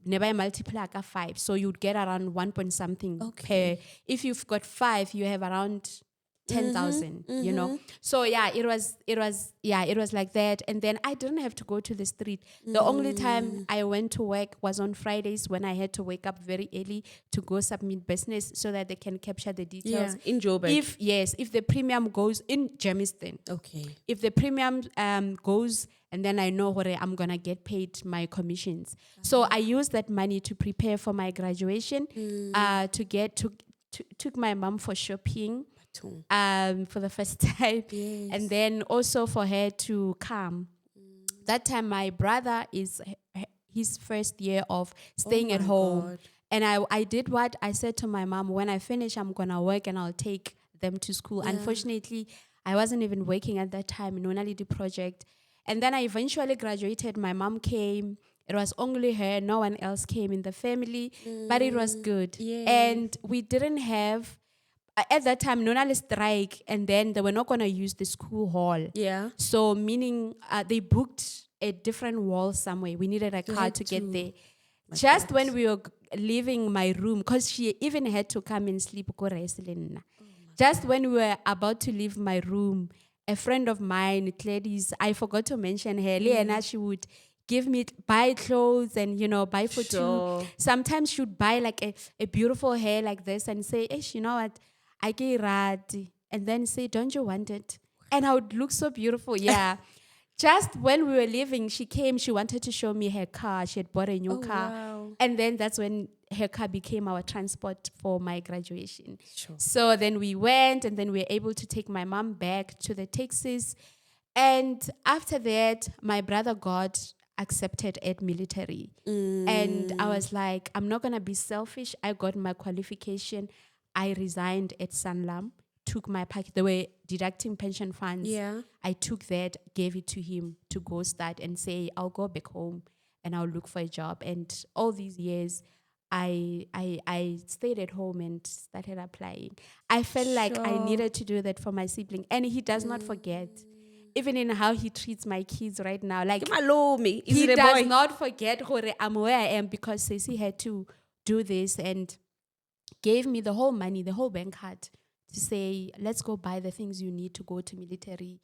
Never multiply 5. So you'd get around 1 point something per. If you've got 5, you have around 10,000, So it was like that. And then I didn't have to go to the street. The only time I went to work was on Fridays when I had to wake up very early to go submit business so that they can capture the details. Yeah, in Joburg. If the premium goes in Germiston. Okay. If the premium goes, and then I know where I'm going to get paid my commissions. So I used that money to prepare for my graduation, took my mom for shopping for the first time. Yes. And then also for her to come. That time my brother is his first year of staying at home. God. And I did what I said to my mom, when I finish, I'm going to work and I'll take them to school. Unfortunately, I wasn't even working at that time, Nonali the project. And then I eventually graduated. My mom came. It was only her. No one else came in the family. But it was good. And we didn't have, at that time, Nonali strike. And then they were not going to use the school hall. Yeah. So meaning they booked a different wall somewhere. We needed a car to get there. Just when we were leaving my room, because she even had to come and sleep. Just when we were about to leave my room, a friend of mine, Gladys, I forgot to mention her, Leana, she would buy clothes and, buy for two. Sometimes she would buy like a beautiful hair like this and say, you know what, I get rad. And then say, don't you want it? And I would look so beautiful. Yeah. Just when we were leaving, she came, she wanted to show me her car. She had bought a new car. Wow. And then that's when her car became our transport for my graduation. So then we went, and then we were able to take my mom back to the Texas. And after that, my brother got accepted at military. And I was like, I'm not going to be selfish. I got my qualification. I resigned at Sanlam. Took my package. They were deducting pension funds. Yeah. I took that, gave it to him to go start and say, I'll go back home and I'll look for a job. And all these years, I stayed at home and started applying. I felt like I needed to do that for my sibling. And he does not forget. Even in how he treats my kids right now. Like, he does not forget I'm where I am because Ceci had to do this and gave me the whole money, the whole bank card, to say, let's go buy the things you need to go to military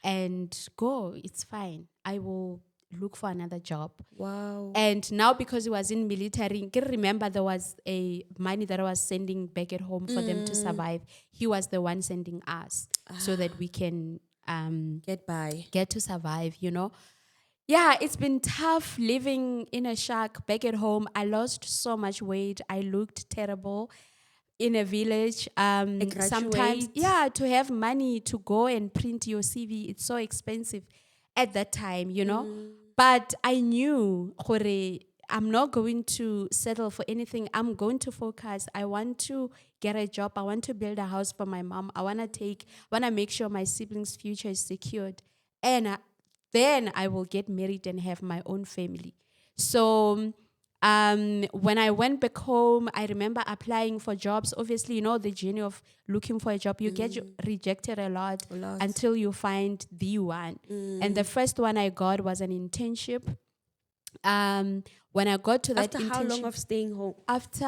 and go. It's fine. I will look for another job. Wow. And now because he was in military, can remember there was a money that I was sending back at home for them to survive. He was the one sending us so that we can get to survive, Yeah, it's been tough living in a shack back at home. I lost so much weight. I looked terrible. In a village, sometimes, to have money to go and print your CV, it's so expensive at that time, But I knew, I'm not going to settle for anything. I'm going to focus. I want to get a job. I want to build a house for my mom. I want to make sure my siblings' future is secured. And then I will get married and have my own family. So when I went back home, I remember applying for jobs. Obviously, the journey of looking for a job, you get rejected a lot until you find the one. And the first one I got was an internship. When I got to that internship. After how long of staying home? After,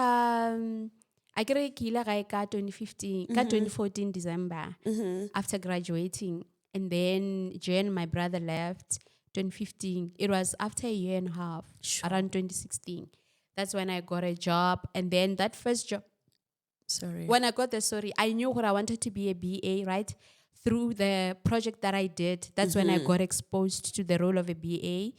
I got 2014 December, after graduating. And then Jen, my brother, left. 2015. It was after a year and a half, around 2016. That's when I got a job. And then that first job, when I got I knew what I wanted to be a BA, right? Through the project that I did, that's when I got exposed to the role of a BA.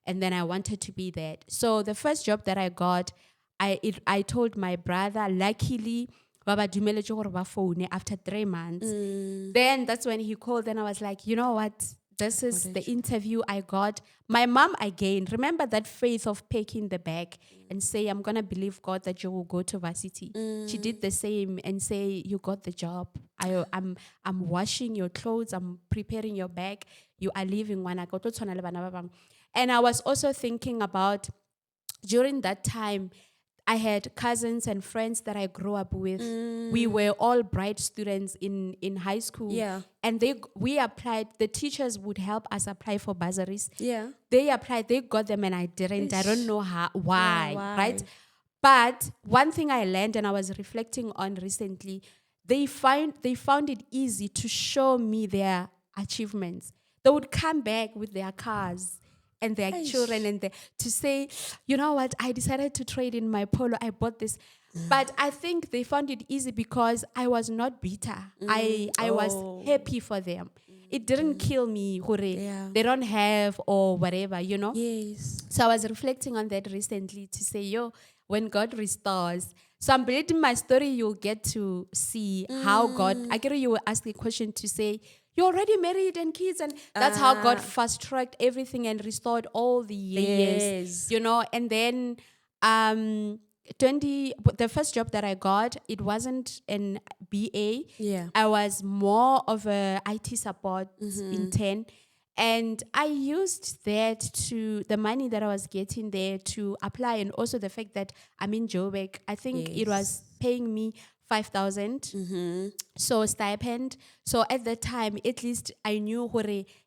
And then I wanted to be that. So the first job that I got, I told my brother, luckily, Baba dumele jo gore ba phone after 3 months. Then that's when he called, and I was like, you know what? This is the interview I got. My mom, again, remember that faith of packing the bag and say, I'm going to believe God that you will go to varsity. She did the same and say, you got the job. I'm washing your clothes. I'm preparing your bag. You are leaving. And I was also thinking about, during that time, I had cousins and friends that I grew up with. We were all bright students in high school. Yeah. And we applied. The teachers would help us apply for bursaries. Yeah. They applied. They got them and I didn't. I don't know why, right? But one thing I learned and I was reflecting on recently, they found it easy to show me their achievements. They would come back with their cars and their children and to say, you know what, I decided to trade in my polo. I bought this. But I think they found it easy because I was not bitter. I was happy for them. It didn't kill me, they don't have or whatever, Yes. So I was reflecting on that recently to say, when God restores. So I'm believing my story, you'll get to see how God, I get you will ask a question to say, you're already married and kids, and that's how God fast-tracked everything and restored all the years, and then the first job that I got, it wasn't an BA. Yeah. I was more of a IT support intern. And I used the money that I was getting there to apply, and also the fact that I'm in Joburg. I think it was paying me 5,000. So stipend. So at that time, at least I knew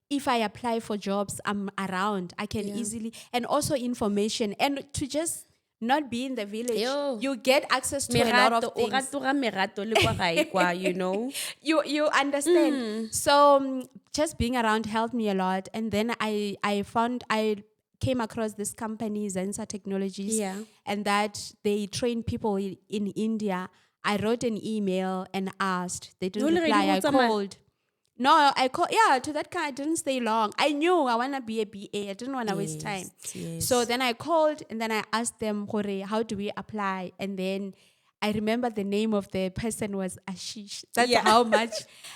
if I apply for jobs, I'm around. I can easily, and also information, and to just not be in the village, you get access to a lot of things. You know. You understand. So just being around helped me a lot. And then I came across this company, Zensa Technologies, and that they train people in India. I wrote an email and asked. They didn't reply. I called. No, I called. Yeah, to that guy, I didn't stay long. I knew I want to be a BA. I didn't want to waste time. So then I called and then I asked them, how do we apply? And then I remember the name of the person was Ashish. That's how much.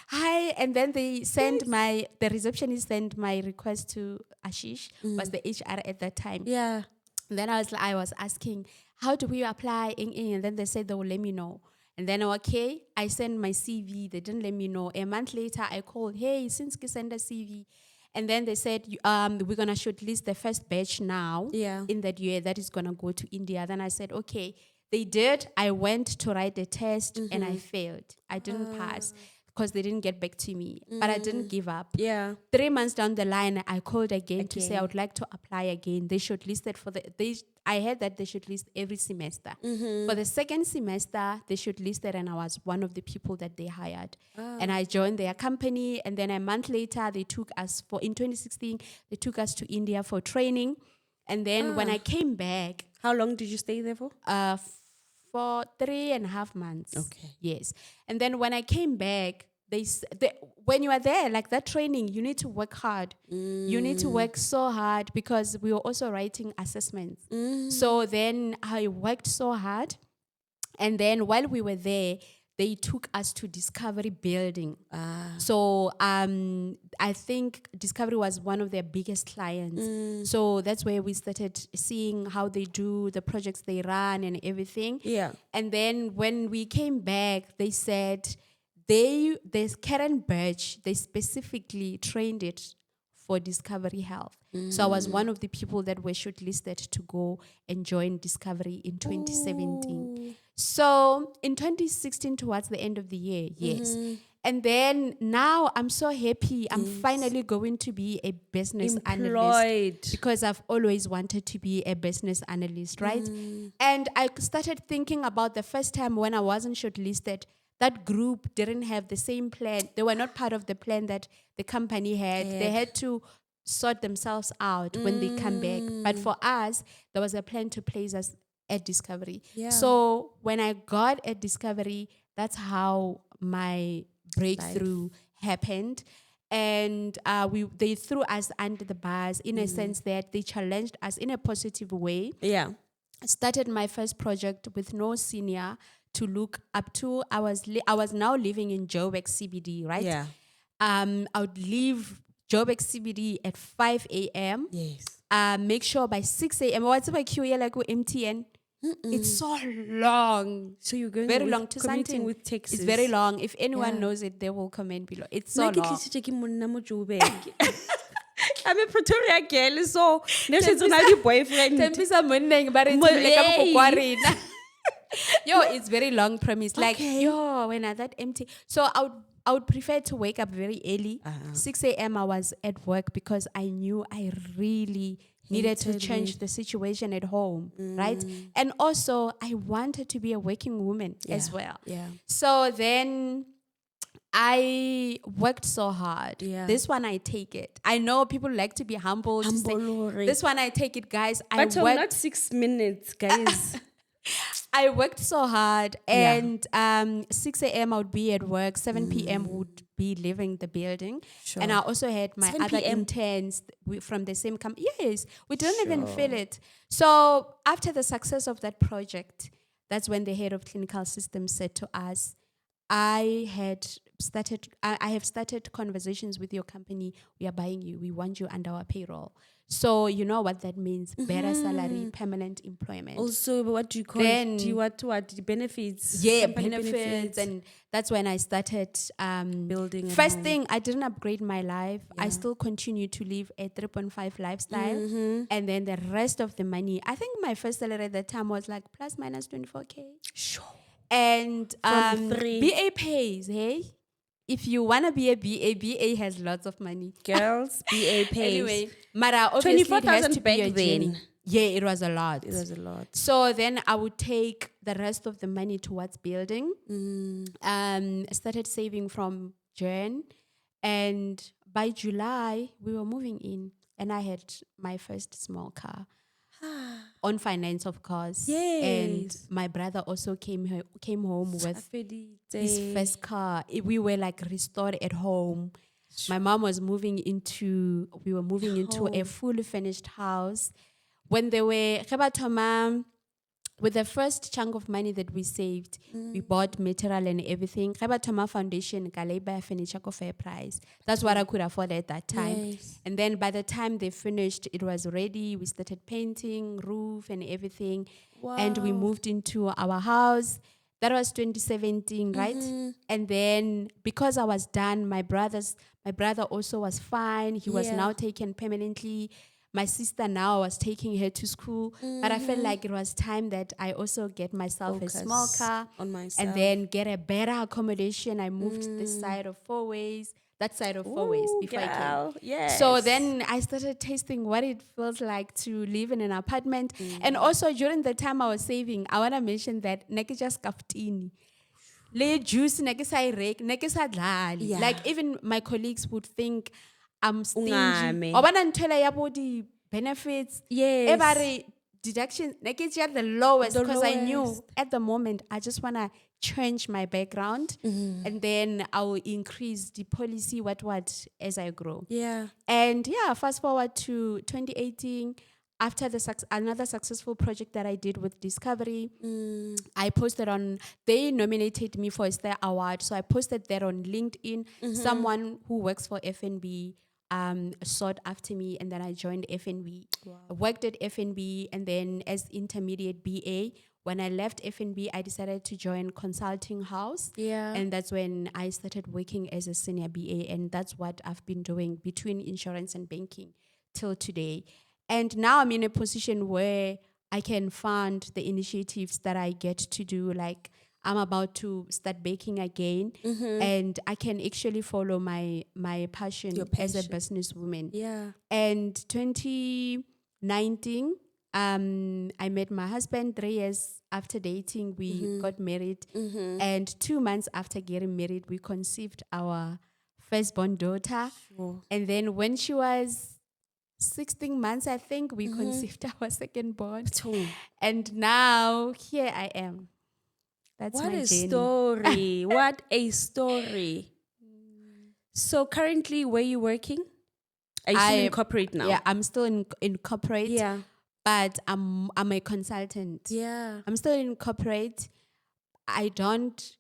Hi. And then they sent the receptionist sent my request to Ashish, was the HR at that time. Yeah. And then I was asking, how do we apply? And then they said they will let me know. And then, I sent my CV. They didn't let me know. A month later, I called, hey, since you send a CV. And then they said, we're going to shortlist the first batch now in that year that is going to go to India. Then I said, okay. They did. I went to write the test and I failed. I didn't pass because they didn't get back to me. But I didn't give up. Yeah. 3 months down the line, I called again to say I would like to apply again. They shortlisted I heard that they shortlist every semester. For the second semester, they shortlisted and I was one of the people that they hired. And I joined their company. And then a month later, in 2016, they took us to India for training. And then when I came back. How long did you stay there for? For 3.5 months. Okay. Yes. And then when I came back, when you are there, like that training, you need to work hard. You need to work so hard because we were also writing assessments. So then I worked so hard. And then while we were there, they took us to Discovery Building. So I think Discovery was one of their biggest clients. So that's where we started seeing how they do the projects they run and everything. Yeah. And then when we came back, they said the Karen Birch, they specifically trained it for Discovery Health. So I was one of the people that were shortlisted to go and join Discovery in 2017. So in 2016, towards the end of the year, yes. And then now I'm so happy. I'm finally going to be a business analyst because I've always wanted to be a business analyst, right? And I started thinking about the first time when I wasn't shortlisted. That group didn't have the same plan. They were not part of the plan that the company had. They had to sort themselves out when they come back. But for us, there was a plan to place us at Discovery. Yeah. So when I got at Discovery, that's how my breakthrough happened. And they threw us under the bus in a sense that they challenged us in a positive way. Yeah. I started my first project with no senior to look up to. I was now living in Joburg CBD, right? Yeah. I would leave Joburg CBD at 5 a.m. Yes. Make sure by 6 a.m. What's about QA like with MTN? It's so long. So you're going very long to something with Texas. It's very long. If anyone knows it, they will comment below. It's so long. I'm a Pretoria girl, so there's a boyfriend. Yo, it's very long premise. Like, when I that empty. So I would prefer to wake up very early. 6 a.m. I was at work because I knew I really needed to change the situation at home, right? And also, I wanted to be a working woman as well. Yeah. So then I worked so hard. Yeah. This one, I take it. I know people like to be humble. This one, I take it, guys. But not 6 minutes, guys. I worked so hard, and 6 a.m. I would be at work, 7 p.m. would be leaving the building. Sure. And I also had my other interns from the same company. Yes, we didn't even feel it. So after the success of that project, that's when the head of clinical systems said to us, I had I have started conversations with your company. We are buying you. We want you under our payroll. So you know what that means: better salary, permanent employment. Also, what do you call Then, it? Do you what benefits? Yeah, Company benefits, and that's when I started building. At First home. thing, I didn't upgrade my life. I still continue to live a 3.5 lifestyle, and then the rest of the money. I think my first salary at that time was like plus minus 24K. Sure. And From 3. BA pays, hey? If you want to be a BA has lots of money. Girls, BA pays. Anyway, Mara, obviously it has to be a back journey. then. Yeah, it was a lot. It was a lot. So then I would take the rest of the money towards building. Started saving from Jan. And by July, we were moving in. And I had my first small car. On finance, of course. Yes. And my brother also came home with his first car. We were like restored at home. My mom was we were moving into a fully furnished house. When they were, with the first chunk of money that we saved, we bought material and everything. Toma Foundation, Galeba furniture for fair price. That's what I could afford at that time. Yes. And then by the time they finished, it was ready. We started painting, roof and everything. Wow. And we moved into our house. That was 2017, right? And then because I was done, my brother also was fine. He was now taken permanently. My sister now was taking her to school. But I felt like it was time that I also get myself a small car. On myself. And then get a better accommodation. I moved this side of that side of 4 ways before I came. Yes. So then I started tasting what it feels like to live in an apartment. And also during the time I was saving, I want to mention that nekija skaftini. Le juice nekisa rake, nekisa dlali. Like even my colleagues would think I'm stingy. Obana ntela yabo di benefits. Yes. Every deduction, nekija the lowest because I knew at the moment I just want to change my background and then I will increase the policy what as I grow. Yeah. And fast forward to 2018. After another successful project that I did with Discovery, I posted they nominated me for a Star Award. So I posted that on LinkedIn. Someone who works for FNB sought after me, and then I joined FNB. Wow. I worked at FNB, and then as intermediate BA. When I left FNB, I decided to join consulting house. Yeah. And that's when I started working as a senior BA, and that's what I've been doing between insurance and banking till today. And now I'm in a position where I can fund the initiatives that I get to do. Like I'm about to start baking again, and I can actually follow my passion as a businesswoman. Yeah. And 2019, I met my husband. 3 years after dating, we got married. And 2 months after getting married, we conceived our firstborn daughter. Sure. And then when she was 16 months, I think, we conceived our second born. And now here I am. That's what my a journey. Story. What a story. So currently, where are you working? Are you still in corporate now? Yeah, I'm still in corporate. Yeah. But I'm a consultant. Yeah. I'm still in corporate. I don't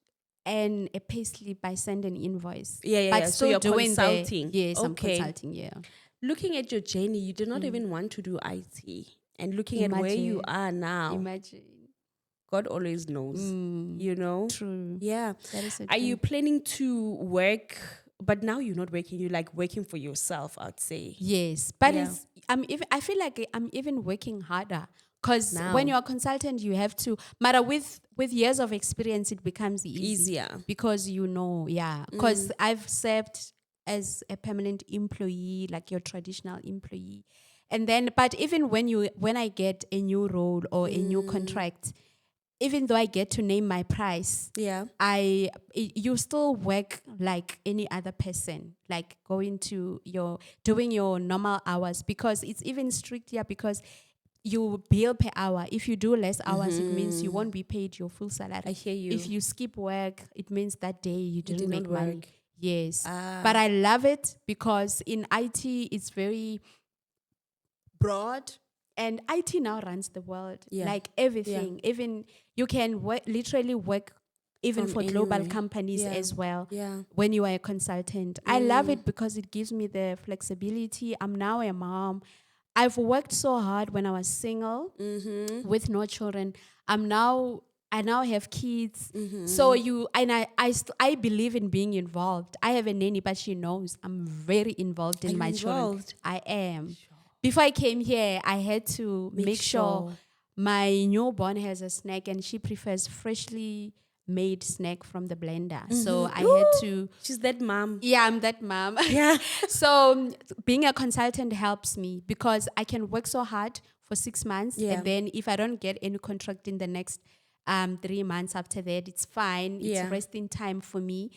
earn a payslip by sending an invoice. But still so you're doing consulting. Yes, okay. I'm consulting, yeah. Looking at your journey, you did not even want to do IT. And looking at where you are now. Imagine. God always knows. You know? True. Yeah. That is so Are true. you planning to work? But now you're not working. You're like working for yourself, I'd say. Yes. But I feel like I'm even working harder. Because when you're a consultant, you have to, matter with years of experience, it becomes easier. Because you know, because I've served as a permanent employee, like your traditional employee. And then, but even when I get a new role or a new contract, even though I get to name my price, you still work like any other person, like doing your normal hours, because it's even strict here because you bill per hour. If you do less hours, it means you won't be paid your full salary. I hear you. If you skip work, it means that day you didn't make money. Yes. But I love it because in IT, it's very broad. And IT now runs the world. Like everything. Even you can literally work even From for global anywhere. companies Yeah. as well. Yeah. When you are a consultant, I love it because it gives me the flexibility. I'm now a mom. I've worked so hard when I was single with no children. I now have kids. So I believe in being involved. I have a nanny, but she knows I'm very involved in Are you my children. involved? I am. Before I came here, I had to make sure my newborn has a snack, and she prefers freshly made snack from the blender. So I had to. She's that mom. Yeah, I'm that mom. Yeah. So being a consultant helps me because I can work so hard for 6 months, Yeah. and then if I don't get any contract in the next 3 months after that, it's fine. Yeah. It's resting time for me.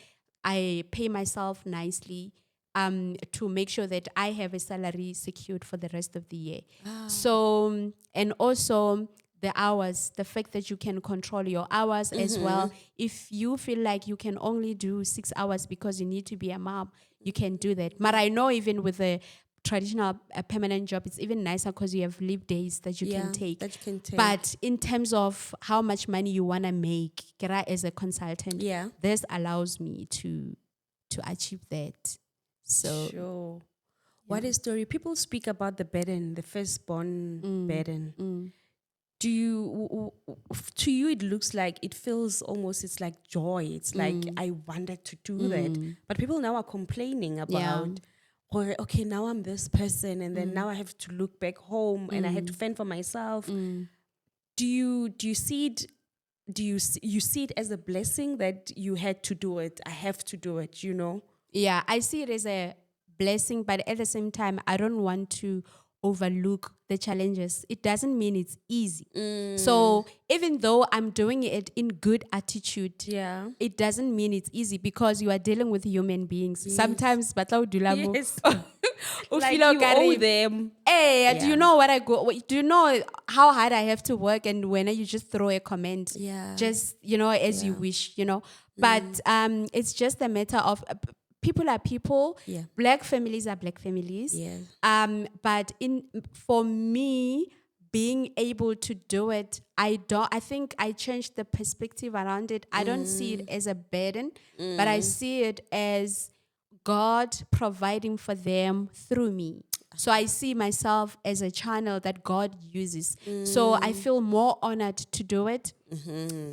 I pay myself nicely to make sure that I have a salary secured for the rest of the year. So, and also the hours, the fact that you can control your hours as well. If you feel like you can only do 6 hours because you need to be a mom, you can do that. But I know even with a traditional permanent job, it's even nicer because you have leave days that you can take. That you can take. But in terms of how much money you want to make, Kera, as a consultant, this allows me to achieve that. So, sure. What a story. People speak about the burden, the firstborn burden. Do you, to you, it looks like, it feels almost, it's like joy. It's like, I wanted to do that. But people now are complaining about, or okay, now I'm this person, and then now I have to look back home and I had to fend for myself. Do you see it? You see it as a blessing that you had to do it? I have to do it, you know? Yeah, I see it as a blessing, but at the same time, I don't want to overlook the challenges. It doesn't mean it's easy. So even though I'm doing it in good attitude, it doesn't mean it's easy because you are dealing with human beings. Sometimes, Yes. Like you owe them. Hey, do you know what I go? Do you know how hard I have to work? And when you just throw a comment, just as you wish, But it's just a matter of. People are people. Black families are black families. But for me, being able to do it, I think I changed the perspective around it. I don't see it as a burden, but I see it as God providing for them through me. So I see myself as a channel that God uses. So I feel more honored to do it.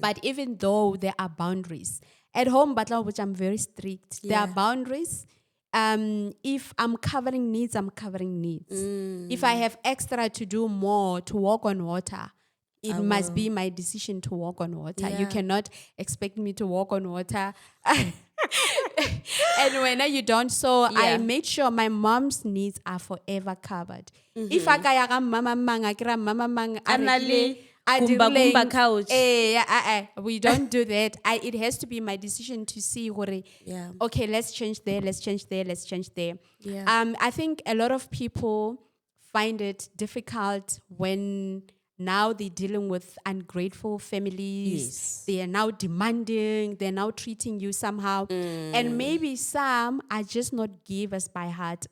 But even though there are boundaries, at home, which I'm very strict, there are boundaries. If I'm covering needs, I'm covering needs. If I have extra to do more, to walk on water, it must be my decision to walk on water. You cannot expect me to walk on water. And when you don't, so I made sure my mom's needs are forever covered. If I kaya mama mang, Gumba couch. We don't do that. It has to be my decision to see okay, let's change there, let's change there, let's change there. I think a lot of people find it difficult when now they're dealing with ungrateful families. They are now demanding, they're now treating you somehow. And maybe some are just not givers by heart,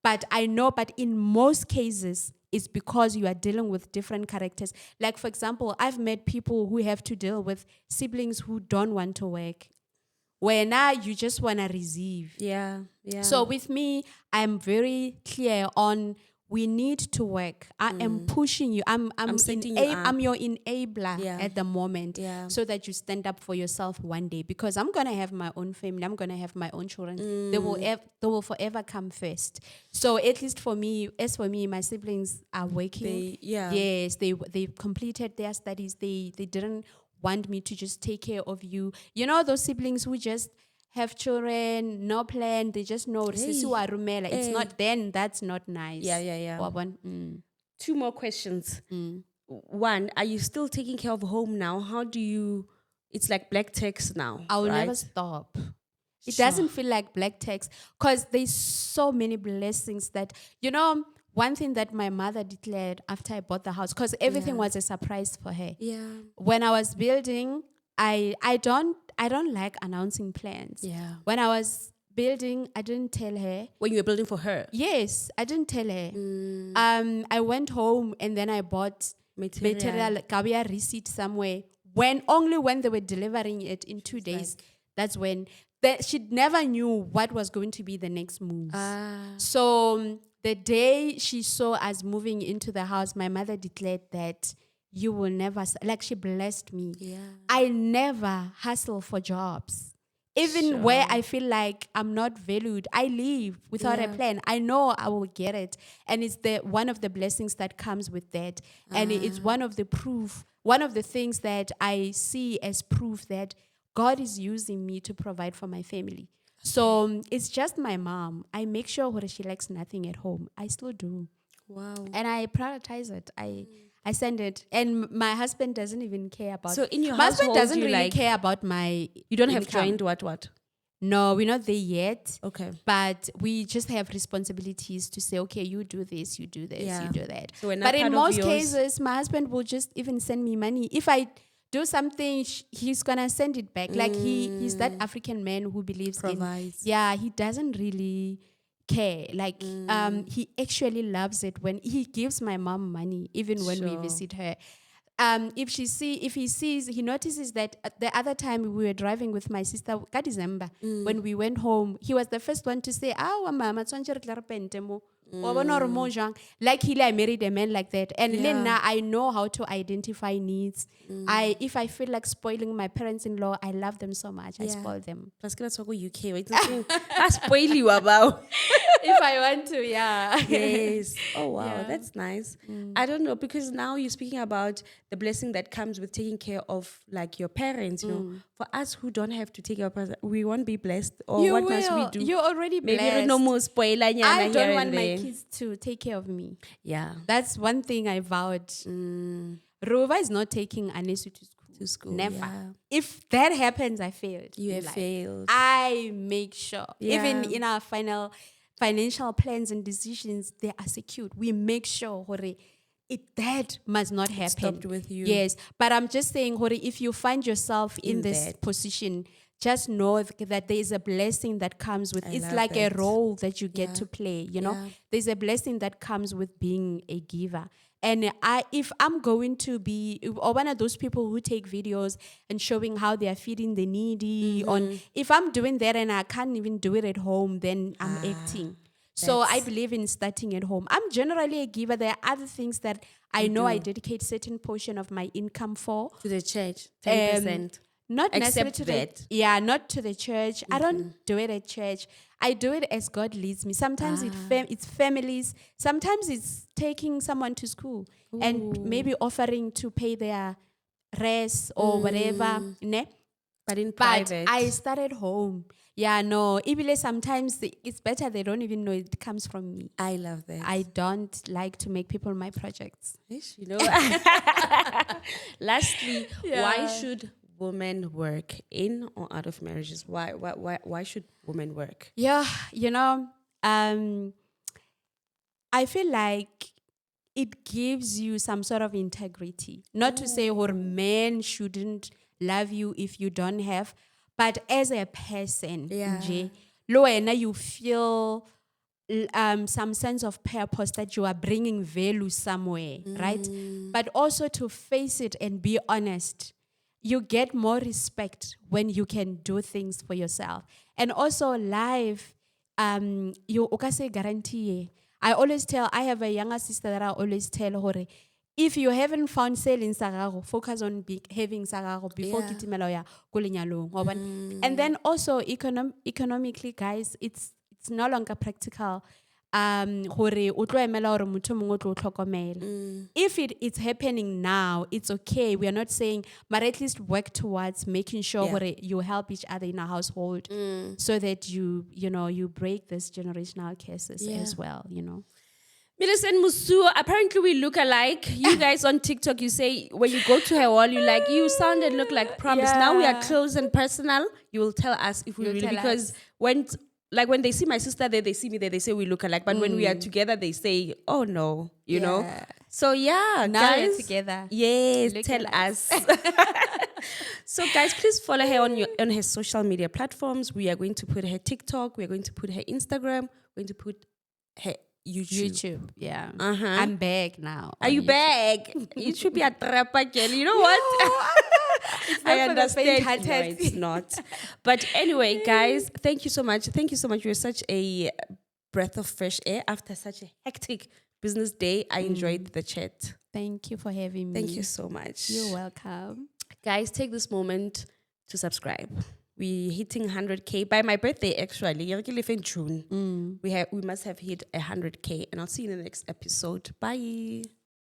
But I know, but in most cases, it's because you are dealing with different characters. Like, for example, I've met people who have to deal with siblings who don't want to work, where now you just want to receive. So with me, I'm very clear on we need to work. I am pushing you. I'm your enabler at the moment so that you stand up for yourself one day, because I'm going to have my own family. I'm going to have my own children. They will forever come first. So at least for me, my siblings are working. Yes, they completed their studies. They didn't want me to just take care of you. You know those siblings who just have children, no plan, they just know it's not, then that's not nice. Two more questions. One, are you still taking care of home now? How do you, it's like black tax now. I'll never stop. It doesn't feel like black tax because there's so many blessings that, one thing that my mother declared after I bought the house, because everything was a surprise for her. When I was building, I don't like announcing plans. When I was building, I didn't tell her. When you were building for her? Yes, I didn't tell her. I went home and then I bought material, Kawia receipt somewhere only when they were delivering it in 2 days, that's when she never knew what was going to be the next move. So the day she saw us moving into the house, my mother declared that you will never, like she blessed me. I never hustle for jobs. Even where I feel like I'm not valued, I leave without a plan. I know I will get it. And it's one of the blessings that comes with that. And it's one of the things that I see as proof that God is using me to provide for my family. So it's just my mom. I make sure when she likes nothing at home. I still do. Wow. And I prioritize it. I send it. And my husband doesn't even care about. So in your my husband household, doesn't you really care about my You don't income. have joined what? No, we're not there yet. Okay. But we just have responsibilities to say, okay, you do this, you do this, you do that. So but in most cases, my husband will just even send me money. If I do something, he's going to send it back. Like he's that African man who believes Provides. he doesn't really care. Like he actually loves it when he gives my mom money, even when we visit her. He notices that the other time we were driving with my sister, December, when we went home, he was the first one to say, mama, like I married a man like that. And then now I know how to identify needs. If I feel like spoiling my parents-in-law, I love them so much. I spoil them. UK. I spoil you about. If I want to, Yes. Oh, wow. That's nice. I don't know, because now you're speaking about the blessing that comes with taking care of like your parents, you know. For us who don't have to take care of parents, we won't be blessed. Or you what will. must we do? You're already blessed. Maybe no more spoiler. I don't want my kids to take care of me. Yeah. That's one thing I vowed. Rova is not taking Anesu to school. Never. Yeah. If that happens, I failed. You have failed. I make sure. Even in our final financial plans and decisions, they are secured. We make sure that must not happen. Stopped with you. Yes. But I'm just saying, if you find yourself in this position, just know that there is a blessing that comes with it's like a role that you get to play, you know. There's a blessing that comes with being a giver. And if I'm going to be one of those people who take videos and showing how they are feeding the needy, if I'm doing that and I can't even do it at home, then I'm acting. So I believe in starting at home. I'm generally a giver. There are other things that I know I dedicate certain portion of my income for. To the church, 10%. Not necessarily Except to that. not to the church. I don't do it at church. I do it as God leads me. Sometimes it's families. Sometimes it's taking someone to school and maybe offering to pay their rest or whatever. Ne? But in private. But I started home. Yeah, no. Even sometimes it's better they don't even know it comes from me. I love that. I don't like to make people my projects. You know. Lastly, why should women work in or out of marriages? Why should women work? Yeah, you know, I feel like it gives you some sort of integrity. Not to say men shouldn't love you if you don't have, but as a person, you feel some sense of purpose that you are bringing value somewhere, right? But also to face it and be honest. You get more respect when you can do things for yourself. And also life, you say guarantee. I have a younger sister that I always tell her, if you haven't found sailing sagago, focus on having sagago before kitimelo ya kulinyalong. And then also economically, guys, it's no longer practical. If it's happening now, it's okay. We are not saying, but at least work towards making sure you help each other in a household so that you break these generational curses as well, you know. Millicent Musu, apparently we look alike. You guys on TikTok, you say when you go to her wall, you sound and look like Promise. Now we are close and personal. You will tell us if we really, because when they see my sister there, they see me there, they say we look alike. But when we are together, they say, oh no, you know. So now guys, we're together. Yes, tell us. So guys, please follow her on her social media platforms. We are going to put her TikTok. We are going to put her Instagram. We're going to put her YouTube. Yeah. Uh-huh. I'm back now. Are you YouTube. back? You should be a trapper girl. You know what? It's I not for the understand. No, faint-hearted. it's not. But anyway, guys, thank you so much. Thank you so much. You're such a breath of fresh air after such a hectic business day. I enjoyed the chat. Thank you for having me. Thank you so much. You're welcome. Guys, take this moment to subscribe. We're hitting 100K by my birthday. Actually, in June. We must have hit 100K, and I'll see you in the next episode. Bye.